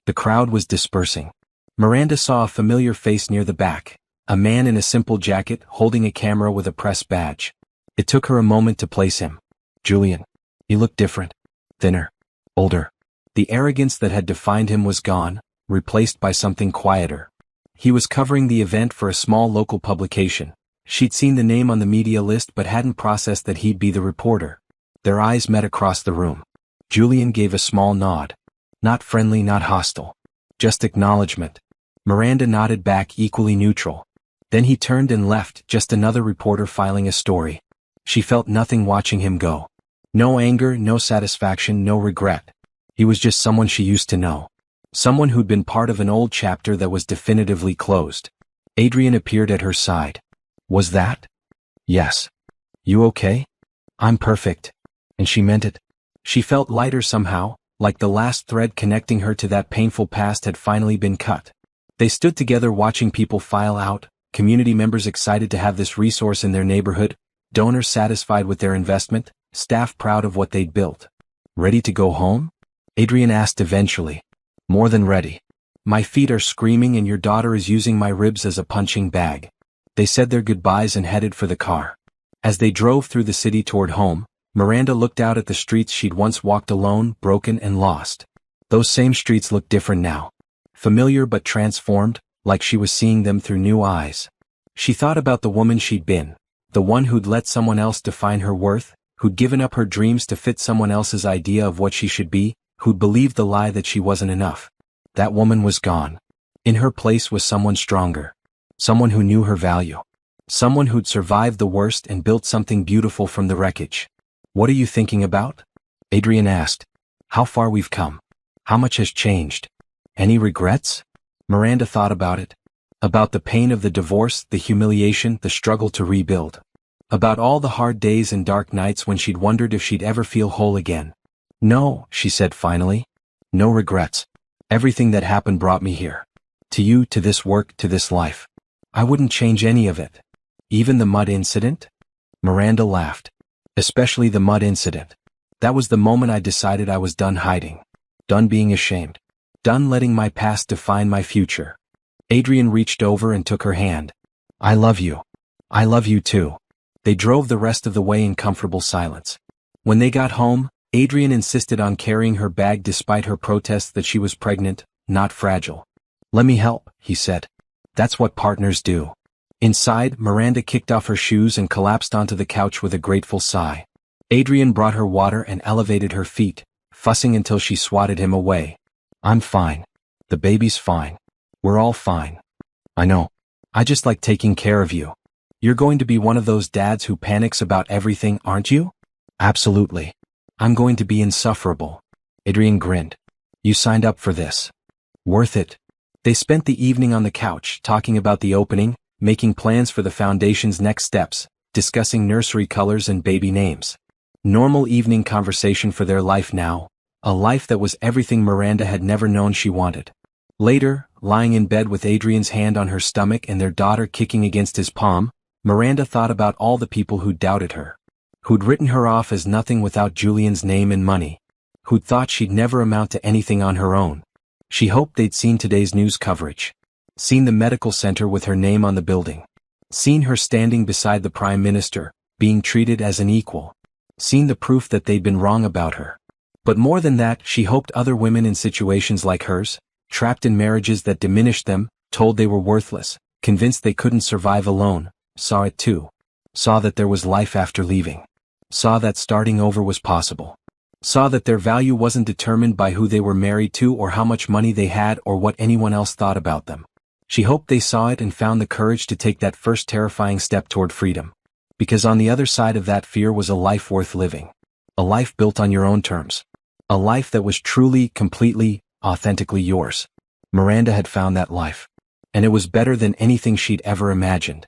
The crowd was dispersing. Miranda saw a familiar face near the back, a man in a simple jacket holding a camera with a press badge. It took her a moment to place him. Julian. He looked different. Thinner. Older. The arrogance that had defined him was gone, replaced by something quieter. He was covering the event for a small local publication. She'd seen the name on the media list but hadn't processed that he'd be the reporter. Their eyes met across the room. Julian gave a small nod. Not friendly, not hostile. Just acknowledgement. Miranda nodded back, equally neutral. Then he turned and left, just another reporter filing a story. She felt nothing watching him go. No anger, no satisfaction, no regret. He was just someone she used to know. Someone who'd been part of an old chapter that was definitively closed. Adrian appeared at her side. Was that? Yes. You okay? I'm perfect. And she meant it. She felt lighter somehow, like the last thread connecting her to that painful past had finally been cut. They stood together watching people file out, community members excited to have this resource in their neighborhood, donors satisfied with their investment, staff proud of what they'd built. Ready to go home? Adrian asked eventually. More than ready. My feet are screaming and your daughter is using my ribs as a punching bag. They said their goodbyes and headed for the car. As they drove through the city toward home, Miranda looked out at the streets she'd once walked alone, broken and lost. Those same streets looked different now. Familiar but transformed, like she was seeing them through new eyes. She thought about the woman she'd been, the one who'd let someone else define her worth, who'd given up her dreams to fit someone else's idea of what she should be, who'd believed the lie that she wasn't enough. That woman was gone. In her place was someone stronger. Someone who knew her value. Someone who'd survived the worst and built something beautiful from the wreckage. What are you thinking about? Adrian asked. How far we've come. How much has changed. Any regrets? Miranda thought about it. About the pain of the divorce, the humiliation, the struggle to rebuild. About all the hard days and dark nights when she'd wondered if she'd ever feel whole again. No, she said finally. No regrets. Everything that happened brought me here. To you, to this work, to this life. I wouldn't change any of it. Even the mud incident? Miranda laughed. Especially the mud incident. That was the moment I decided I was done hiding. Done being ashamed. Done letting my past define my future. Adrian reached over and took her hand. I love you. I love you too. They drove the rest of the way in comfortable silence. When they got home, Adrian insisted on carrying her bag despite her protests that she was pregnant, not fragile. Let me help, he said. That's what partners do. Inside, Miranda kicked off her shoes and collapsed onto the couch with a grateful sigh. Adrian brought her water and elevated her feet, fussing until she swatted him away. I'm fine. The baby's fine. We're all fine. I know. I just like taking care of you. You're going to be one of those dads who panics about everything, aren't you? Absolutely. I'm going to be insufferable. Adrian grinned. You signed up for this. Worth it. They spent the evening on the couch, talking about the opening, making plans for the foundation's next steps, discussing nursery colors and baby names. Normal evening conversation for their life now, a life that was everything Miranda had never known she wanted. Later, lying in bed with Adrian's hand on her stomach and their daughter kicking against his palm, Miranda thought about all the people who'd doubted her. Who'd written her off as nothing without Julian's name and money. who'd thought she'd never amount to anything on her own. She hoped they'd seen today's news coverage. Seen the medical center with her name on the building. Seen her standing beside the Prime Minister, being treated as an equal. Seen the proof that they'd been wrong about her. But more than that, she hoped other women in situations like hers, trapped in marriages that diminished them, told they were worthless, convinced they couldn't survive alone, saw it too. Saw that there was life after leaving. Saw that starting over was possible. Saw that their value wasn't determined by who they were married to or how much money they had or what anyone else thought about them. She hoped they saw it and found the courage to take that first terrifying step toward freedom. Because on the other side of that fear was a life worth living. A life built on your own terms. A life that was truly, completely, authentically yours. Miranda had found that life. And it was better than anything she'd ever imagined.